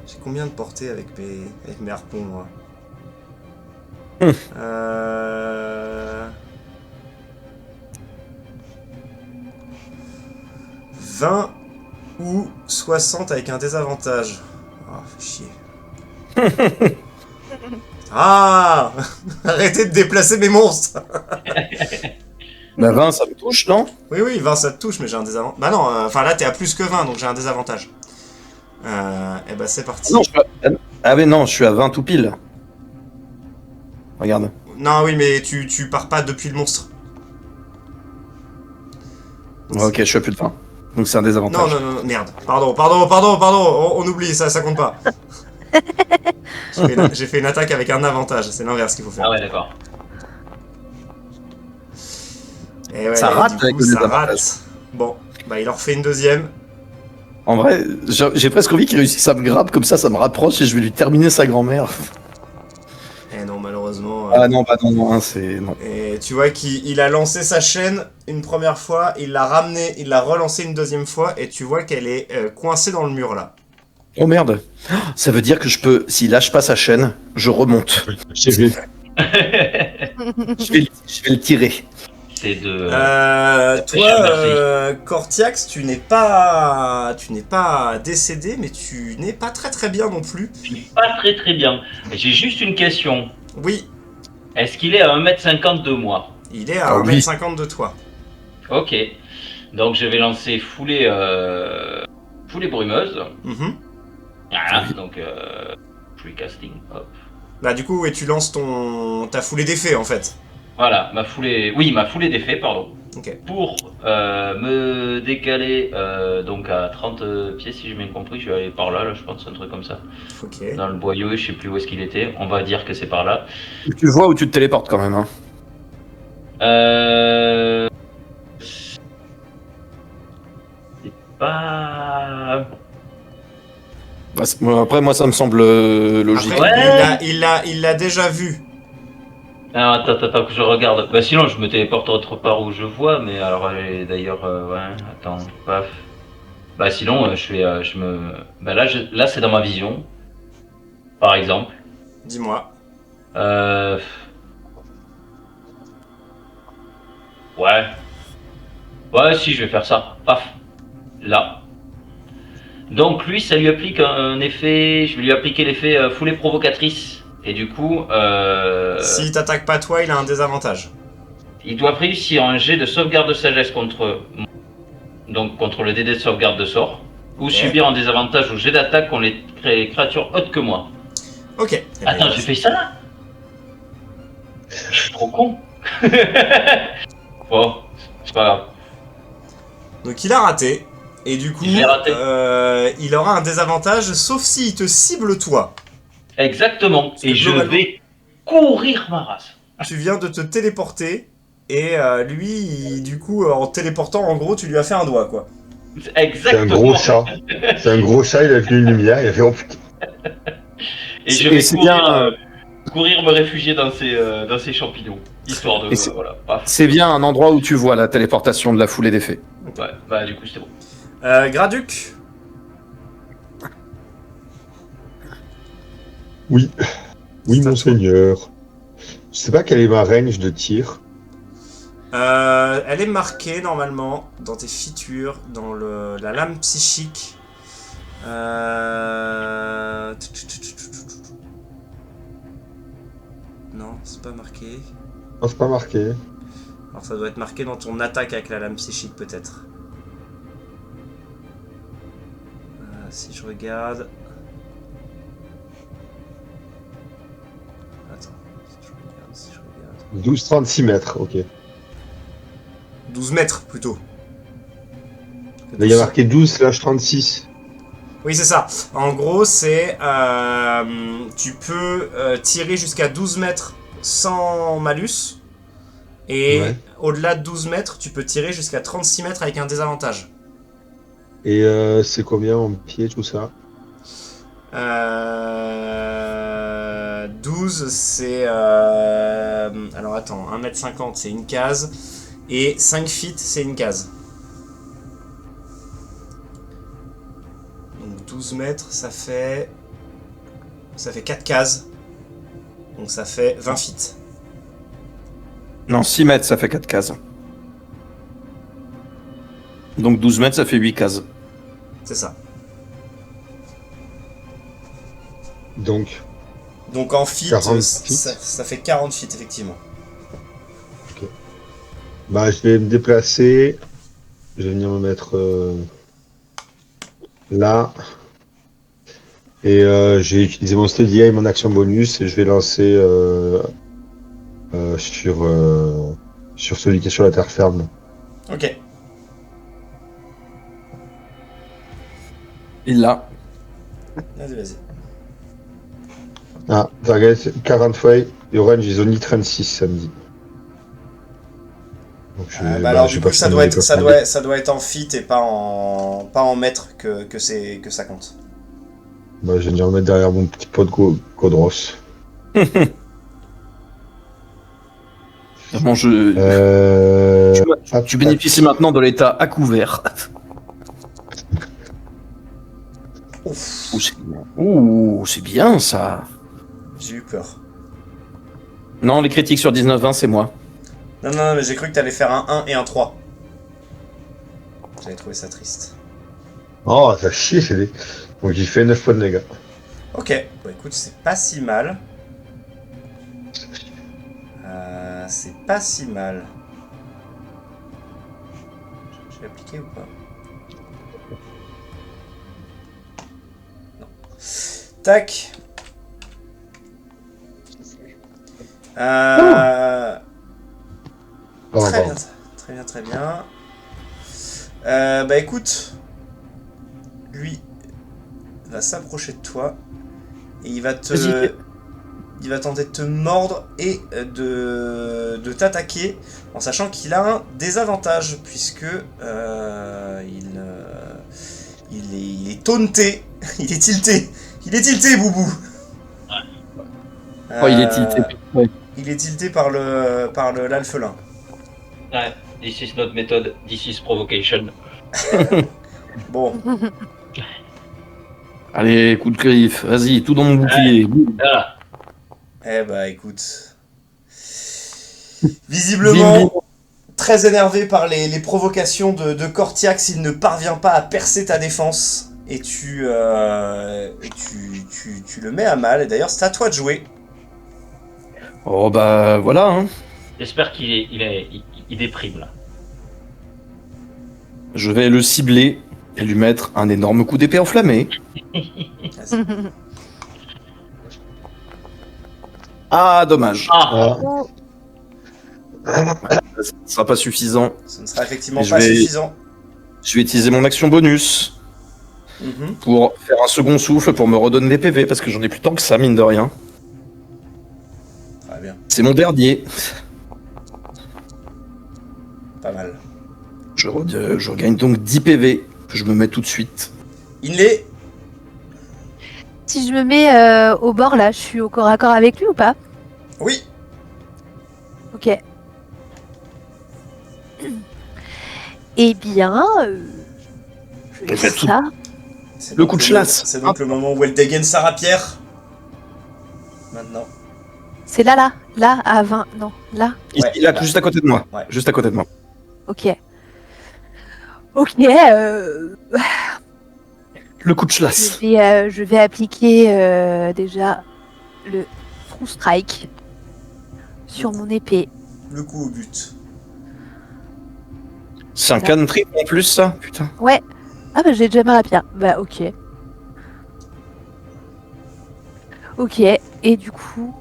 J'ai combien de portée avec mes harpons, moi? 20 ou 60 avec un désavantage. Ah, fait chier. Ah Arrêtez de déplacer mes monstres. Bah 20, ça me touche, non? Oui, oui, 20 ça te touche, mais j'ai un désavantage. Bah non, enfin là t'es à plus que 20, donc j'ai un désavantage. Et bah c'est parti. Non, Ah mais non, je suis à 20 tout pile. Regarde. Non, oui, mais tu pars pas depuis le monstre. Ok, je suis à plus de 20. Donc c'est un Non, désavantage. non, non, merde. Pardon, on oublie, ça compte pas. J'ai fait une attaque avec un avantage, c'est l'inverse qu'il faut faire. Ah ouais, d'accord. Et ouais, Ça et rate du avec coup, le ça désavantage. rate. Bon, bah il en refait une deuxième. En vrai, j'ai presque envie qu'il réussisse à me grab, comme ça me rapproche et je vais lui terminer sa grand-mère. Et non, malheureusement. Ah non, bah non, hein, c'est... Non. Et tu vois qu'il a lancé sa chaîne une première fois, il l'a ramenée, il l'a relancée une deuxième fois, et tu vois qu'elle est coincée dans le mur là. Oh merde. Ça veut dire que je peux, s'il lâche pas sa chaîne, je remonte. J'ai vu. Je vais le tirer. C'est de. Toi, Cortiax, tu n'es pas décédé, mais tu n'es pas très très bien non plus. Je suis pas très très bien. J'ai juste une question. Oui, Est-ce qu'il est à 1m50 de moi? il est à Ah oui. 1m50 de toi. Ok. Donc je vais lancer foulée brumeuse. Mhm. Voilà, Oui. donc free casting. Hop. Bah du coup, ouais, tu lances ta foulée d'effet en fait. Voilà, ma foulée d'effet, pardon. Ok. Pour me décaler donc à 30 pieds, si j'ai bien compris, je vais aller par là, je pense, un truc comme ça. Ok. Dans le boyau, je sais plus où est-ce qu'il était, on va dire que c'est par là. Tu vois où tu te téléportes quand même, hein. C'est pas... Bah, après, moi, ça me semble logique. Après, Ouais. il l'a déjà vu. Ah, attends, que je regarde. Bah sinon, je me téléporte autre part où je vois, mais alors, d'ailleurs, ouais, attends, paf. Bah sinon, Bah là, c'est dans ma vision, par exemple. Dis-moi. Ouais. Ouais, si, je vais faire ça. Paf. Là. Donc lui, ça lui applique un effet... Je vais lui appliquer l'effet foulée provocatrice. Et du coup, S'il t'attaque pas toi, il a un désavantage. il doit réussir un jet de sauvegarde de sagesse contre le DD de sauvegarde de sort. Ou Ok. subir un désavantage au jet d'attaque contre les créatures autres que moi. Ok. Eh ben, Attends, j'ai fait ça là? Je suis trop con. Bon, c'est pas grave. Donc il a raté. Et du coup, Il a raté. il aura un désavantage, sauf s'il te cible toi. Exactement. Parce que Et je globalement- vais courir ma race. Tu viens de te téléporter. Et lui, du coup, en te téléportant, en gros, tu lui as fait un doigt, quoi. C'est un Exactement. gros chat. C'est un gros chat, il a vu une lumière, il a fait oh putain. Et je vais c'est courir, bien, courir me réfugier dans ces champignons. Histoire de... Et c'est- voilà, paf. C'est bien un endroit où tu vois la téléportation de la foulée d'effet. Ouais, bah du coup c'était bon. Graduc. Oui. Oui, C'est à monseigneur. Je sais pas quelle est ma range de tir. Elle est marquée normalement dans tes features, dans la lame psychique. Non, c'est pas marqué. Non, c'est pas marqué. Alors ça doit être marqué dans ton attaque avec la lame psychique peut-être. Si je regarde... Attends, si je regarde... 12-36 mètres, ok. 12 mètres, plutôt. Là, il y a marqué 12/36. Oui, c'est ça. En gros, c'est... tu peux tirer jusqu'à 12 mètres sans malus. Et Ouais. au-delà de 12 mètres, tu peux tirer jusqu'à 36 mètres avec un désavantage. Et c'est combien en pied, tout ça? 12, c'est... alors attends, 1m50, c'est une case. Et 5 feet, c'est une case. Donc 12 mètres, ça fait 4 cases. Donc ça fait 20 feet. Non, 6 mètres, ça fait 4 cases. Donc 12 mètres, ça fait 8 cases. C'est ça. Donc, Donc en feet, 40 ça fait 40 feet, effectivement. bah, je vais me déplacer. Je vais venir me mettre là. Et je vais utiliser mon steady et mon action bonus et je vais lancer sur celui qui est sur la terre ferme. Ok. Il l'a. Vas-y. Ah, target 40 fois. Et Orange is only 36 samedi. Donc, Alors je du vais pas coup, ça faire doit, de être, ça doit être en feet et pas en mètres que ça compte. Bah, je vais venir me mettre derrière mon petit pot de Codros. Vraiment, tu Tu bénéficies maintenant de l'état à couvert. Ouf, Ouh, c'est bien ça. j'ai eu peur. Non, les critiques sur 19-20, c'est moi. Non, mais j'ai cru que t'allais faire un 1 et un 3. J'avais trouvé ça triste. Oh, ça chie, c'est des... Donc, il fait 9 points de dégâts. Ok, bon écoute, c'est pas si mal. C'est pas si mal. J'ai appliqué ou pas? Non. Tac. Très bien, très bien. Bah écoute, lui va s'approcher de toi et il va tenter de te mordre et de t'attaquer en sachant qu'il a un désavantage puisque il est taunté, il est tilté, Boubou. Oh, il est tilté. Ouais. Il est tilté par l'alphelin. Ouais, this is not method, this is provocation. Bon, Allez, coup de griffe, vas-y, tout dans mon bouclier. Voilà. eh bah écoute. Visiblement, très énervé par les provocations de Cortiax, il ne parvient pas à percer ta défense. Et tu le mets à mal. Et d'ailleurs, c'est à toi de jouer. Oh bah voilà, hein. J'espère qu'il déprime là. Je vais le cibler et lui mettre un énorme coup d'épée enflammé. Vas-y. Ah, dommage. Ah, Ça sera pas suffisant. Ce ne sera effectivement Et je pas vais- suffisant. Je vais utiliser mon action bonus Mhm. pour faire un second souffle pour me redonner des PV parce que j'en ai plus tant que ça, mine de rien. Très bien, C'est mon dernier. pas mal. Je regagne donc 10 PV que je me mets tout de suite. Inlay, Si je me mets au bord là, je suis au corps à corps avec lui ou pas? oui. Ok. Eh bien, je vais Eh faire ben, tout- ça. C'est Le donc coup de chlasse. C'est donc le moment où elle dégaine sa rapière. Maintenant. C'est là, à 20. Non, là. Ici, Ouais, là, là. juste à côté de moi. Ouais. Juste à côté de moi. Ok. Ok, Le coup de chlasse. je vais appliquer déjà le True Strike sur mon épée. Le coup au but. C'est un cantrip en plus, ça. Putain. Ouais. Ah bah j'ai déjà ma rapière. Bah ok. Ok, et du coup,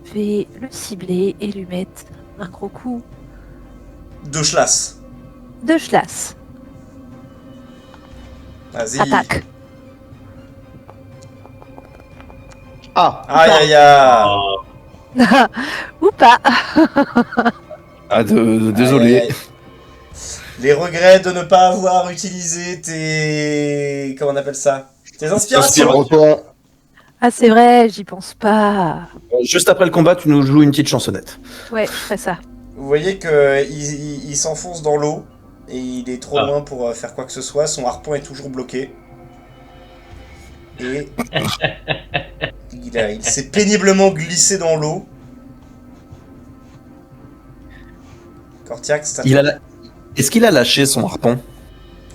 je vais le cibler et lui mettre un gros coup De Schlass. de Schlass. Vas-y. Attaque. Ah, Aïe aïe aïe. Oh, Ou pas. Ah, désolé. Aïe, aïe, aïe. Les regrets de ne pas avoir utilisé tes... Comment on appelle ça? Tes inspirations. Inspire-toi. Ah, c'est vrai, j'y pense pas. Juste après le combat, tu nous joues une petite chansonnette. Ouais, je ferai ça. Vous voyez que il s'enfonce dans l'eau et il est trop Ah. loin pour faire quoi que ce soit. Son harpon est toujours bloqué. Et il s'est péniblement glissé dans l'eau. Cortiac, c'est à toi. Est-ce qu'il a lâché son harpon?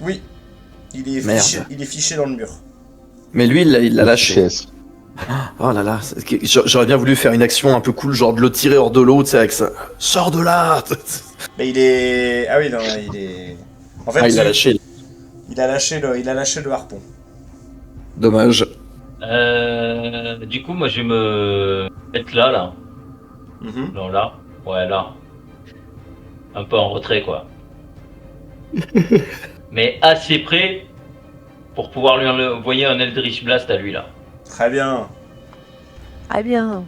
Oui, il est Merde. fiché dans le mur. Mais lui, il l'a lâché. HS. Oh là là, j'aurais bien voulu faire une action un peu cool, genre de le tirer hors de l'eau, tu sais, avec ça. Sors de là! Mais il est... Ah oui, non, il est... En fait, Ah, il a lâché. il a lâché le harpon. Dommage. Du coup, moi, je vais me mettre là. Mhm. Non, là. Ouais, là. Un peu en retrait, quoi. Mais assez près pour pouvoir lui envoyer un Eldritch Blast à lui, là. Très bien. Très bien.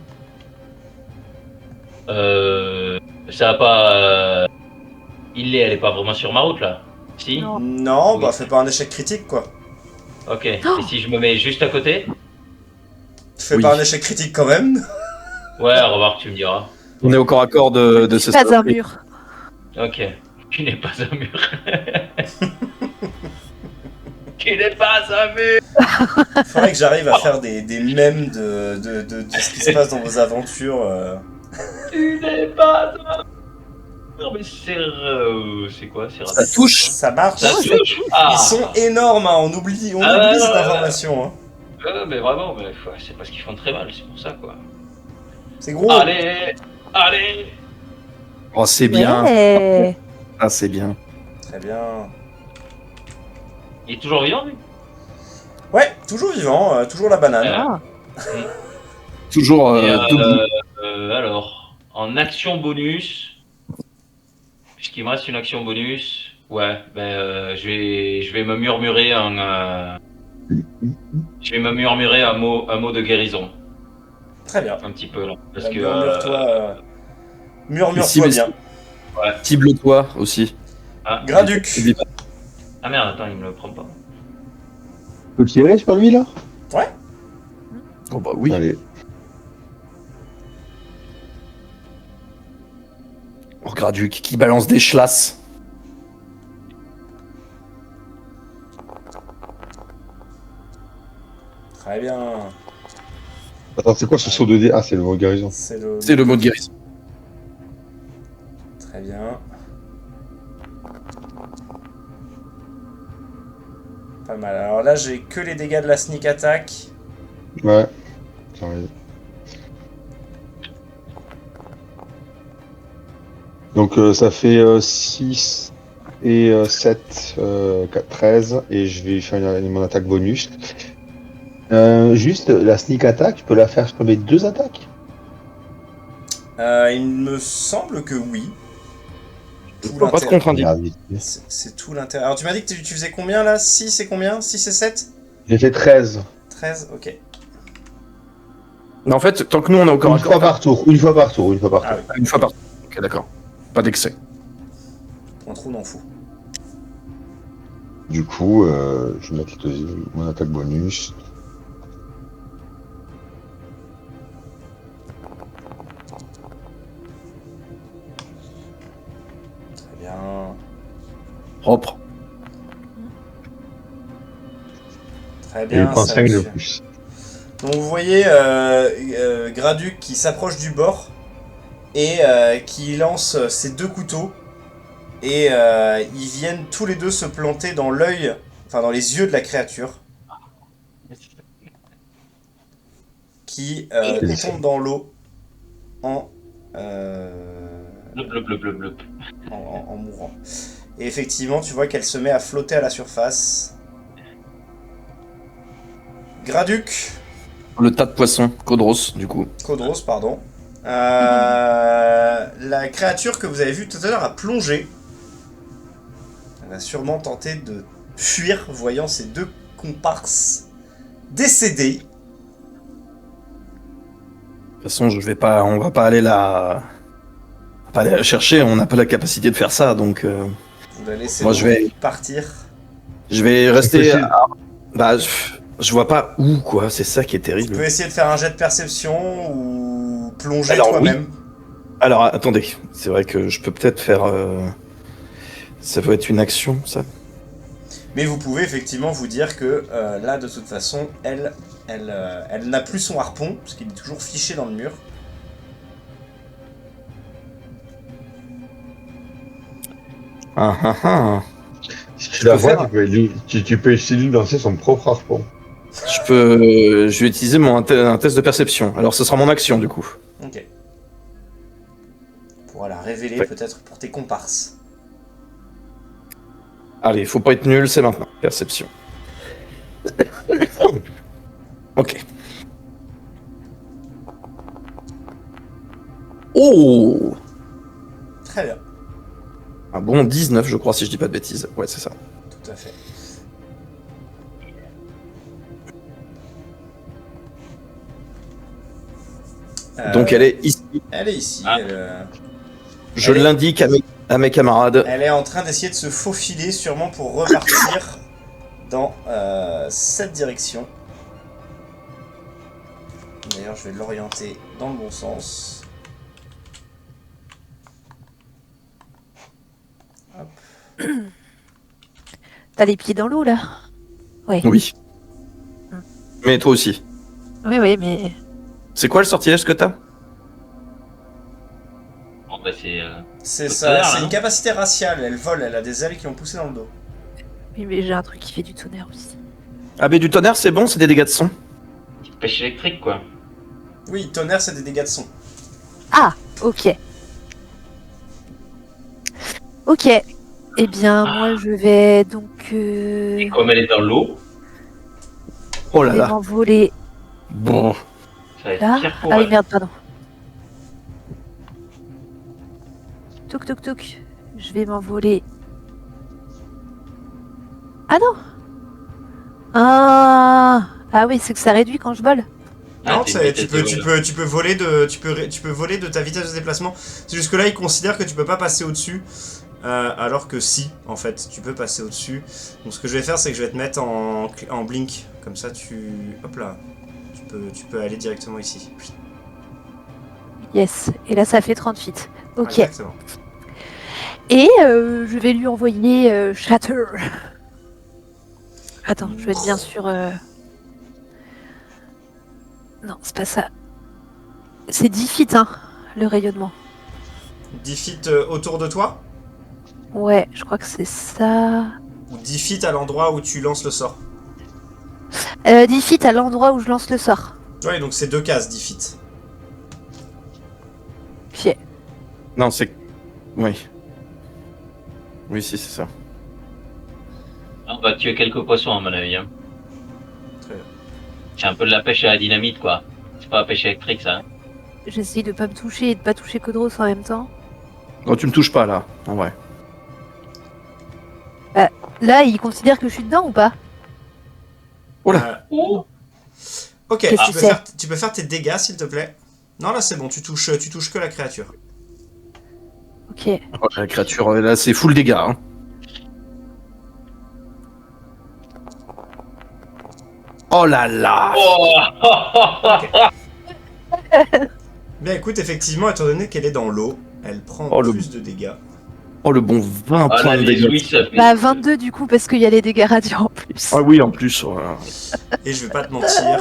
Ça va pas... elle est pas vraiment sur ma route, là. Si? Non. Non, Oui. bah fais pas un échec critique, quoi. Ok. Et si je me mets juste à côté? Fais Oui. pas un échec critique quand même. Ouais, remarque, tu me diras. On est au corps à corps de ce Pas un saloperie. mur. Ok. Tu n'es pas un mur. Tu n'es pas un mur. Faudrait que j'arrive à faire des mèmes de ce qui se passe dans vos aventures. Tu n'es pas un mur. Mais c'est quoi? C'est Ça touche. Ça marche. Ça touche. Ah. Ils sont énormes, hein. On oublie cette information. Hein. Mais vraiment, mais, ouais, c'est parce qu'ils font très mal, c'est pour ça, quoi. C'est gros. Allez. Allez. Oh, c'est bien. Ouais. Ah, c'est bien. Très bien. Il est toujours vivant, lui? Ouais, toujours vivant, toujours la banane. Ah. Toujours Et, debout. alors, en action bonus, puisqu'il me reste une action bonus, ouais, je vais me murmurer un mot de guérison, Très bien. un petit peu là, parce Bah, que murmure-toi Ici, bien. mais cible-toi aussi. Graduc. Ah merde, attends, il me le prend pas. Tu peux tirer sur lui là? Oh bah oui. Allez. Oh, Graduc qui balance des chlasses. Très bien. Attends, c'est quoi ce saut de dé? Ah, c'est le mot guérison. C'est le... C'est le mot de guérison. Très bien. Pas mal. Alors là, j'ai que les dégâts de la sneak attack. Ouais. J'arrive. Donc ça fait 6 et 7, 13, et je vais faire mon attaque bonus. Juste, la sneak attack, je peux la faire sur mes 2 attaques? Il me semble que oui. Tout Pas de l'intérêt. contre-indication. C'est tout l'intérêt. Alors tu m'as dit que tu faisais combien là? 6 et combien? 6 et 7? J'ai fait 13. 13, ok. Mais en fait, tant que nous on est au corps à Une fois corps, par tour, une fois par tour, une fois par tour. Ah oui, une fois par. Ok, d'accord. Pas d'excès. un trou n'en fout. Du coup, je vais mettre mon attaque bonus. Très bien. Propre. Très Et bien. je prends ça 5 de suffit. plus. Donc vous voyez Graduc qui s'approche du bord et qui lance ses 2 couteaux et ils viennent tous les deux se planter dans l'œil, enfin dans les yeux de la créature qui tombe dans l'eau en, Blop, blop, blop, blop, blop. en mourant. Et effectivement, tu vois qu'elle se met à flotter à la surface. Graduc, Le tas de poissons, Codros, du coup. Codros, pardon. La créature que vous avez vue tout à l'heure a plongé. Elle va sûrement tenter de fuir, voyant ses deux comparses décédés. De toute façon, on va pas aller la chercher, on n'a pas la capacité de faire ça, donc Vous la laissez moi, donc je vais- partir. je vais rester. Possible. Bah, je vois pas où, quoi, c'est ça qui est Tu terrible. peux essayer de faire un jet de perception ou plonger Alors, toi-même. Alors, attendez, c'est vrai que je peux peut-être faire. Ça peut être une action, ça. Mais vous pouvez effectivement vous dire que là, de toute façon, elle n'a plus son harpon, parce qu'il est toujours fiché dans le mur. Ah ah ah. Si tu la peux vois, faire- tu peux essayer de lui lancer son propre harpon. Je vais utiliser un test de perception. Alors, ce sera mon action, du coup. Ok. Pour la révéler Ouais. peut-être pour tes comparses. Allez, faut pas être nul, c'est maintenant. Perception. Ok. Oh! Très bien, Un bon 19, je crois, si je dis pas de bêtises. Ouais, c'est ça. tout à fait. Donc, elle est ici. Elle est ici. Ah. Je Elle est- l'indique à mes camarades. Elle est en train d'essayer de se faufiler, sûrement pour repartir dans cette direction. D'ailleurs, je vais l'orienter dans le bon sens. T'as les pieds dans l'eau là? Oui. Oui. Mais toi aussi. Oui, oui, mais. C'est quoi le sortilège que t'as? Bon, bah, c'est. C'est Le ça, tonnerre, c'est hein. une capacité raciale. Elle vole, elle a des ailes qui ont poussé dans le dos. Oui, mais j'ai un truc qui fait du tonnerre aussi. Ah, mais du tonnerre, c'est bon, c'est des dégâts de son. Petite pêche électrique, quoi. Oui, tonnerre, c'est des dégâts de son. Ah, ok. Ok. Eh bien, moi, je vais donc. Et comme elle est dans l'eau, Oh là je vais là. m'envoler Bon. ça va être là. pire pour Ah oui, elle. merde, pardon. Touk touk touk. Je vais m'envoler. Ah non. Ah oui, c'est que ça réduit quand je vole. Non, t'es une tu vitesse de peux, vol. tu peux voler de, tu peux voler de ta vitesse de déplacement. Jusque là, il considère que tu peux pas passer au-dessus, alors que si, en fait, tu peux passer au-dessus. Donc, ce que je vais faire, c'est que je vais te mettre en blink, comme ça, hop là, tu peux aller directement ici. Yes. Et là, ça fait 30 feet. Ok. Exactement. Et je vais lui envoyer Shatter. Attends, je vais être bien sûr. Non, c'est pas ça. C'est 10 feet, hein, le rayonnement. 10 feet autour de toi, Ouais, je crois que c'est ça. ou 10 feet à l'endroit où tu lances le sort. 10 feet à l'endroit où je lance le sort. Ouais, donc c'est 2 cases, 10 feet. Pied. Non, c'est. Oui. Oui, si, c'est ça. On va tuer quelques poissons, à mon avis. Hein. Très bien. C'est un peu de la pêche à la dynamite, quoi. C'est pas la pêche électrique, ça. Hein. J'essaye de pas me toucher et de pas toucher Codros en même temps. Non, tu me touches pas, là, en vrai. Là, il considère que je suis dedans ou pas? Oula. Oh. Ok, Qu'est-ce tu que peux, c'est tu peux faire tes dégâts, s'il te plaît. Non, là, c'est bon, tu touches que la créature. Ok. Oh, la créature, là, c'est full dégâts. Hein. Oh là là. Oh. Bien, écoute, effectivement, étant donné qu'elle est dans l'eau, elle prend Oh, le- plus de dégâts. Oh, le bon 20 Ah, points là, de les dégâts. ouïes, ça fait. Bah 22 du coup parce qu'il y a les dégâts radiants en plus. Ah oui, en plus. Voilà. Et je vais pas te mentir,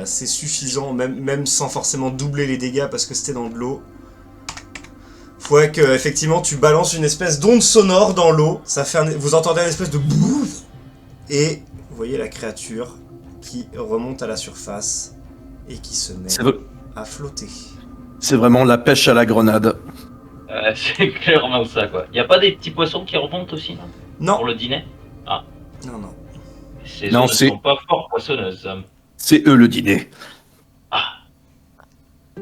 c'est suffisant, même sans forcément doubler les dégâts parce que c'était dans de l'eau. Faudrait que, effectivement, tu balances une espèce d'onde sonore dans l'eau. Ça fait vous entendez une espèce de bouf. Et vous voyez la créature qui remonte à la surface et qui se met C'est v- à flotter. c'est vraiment la pêche à la grenade. C'est clairement ça, quoi. Y a pas des petits poissons qui remontent aussi, là, Non, pour le dîner? non, non. Ces Non, zones ne c'est- sont pas fort poissonneuses. C'est eux le dîner.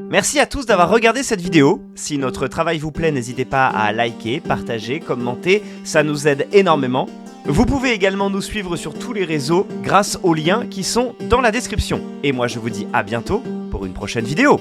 Merci à tous d'avoir regardé cette vidéo. Si notre travail vous plaît, n'hésitez pas à liker, partager, commenter, ça nous aide énormément. Vous pouvez également nous suivre sur tous les réseaux grâce aux liens qui sont dans la description. Et moi je vous dis à bientôt pour une prochaine vidéo.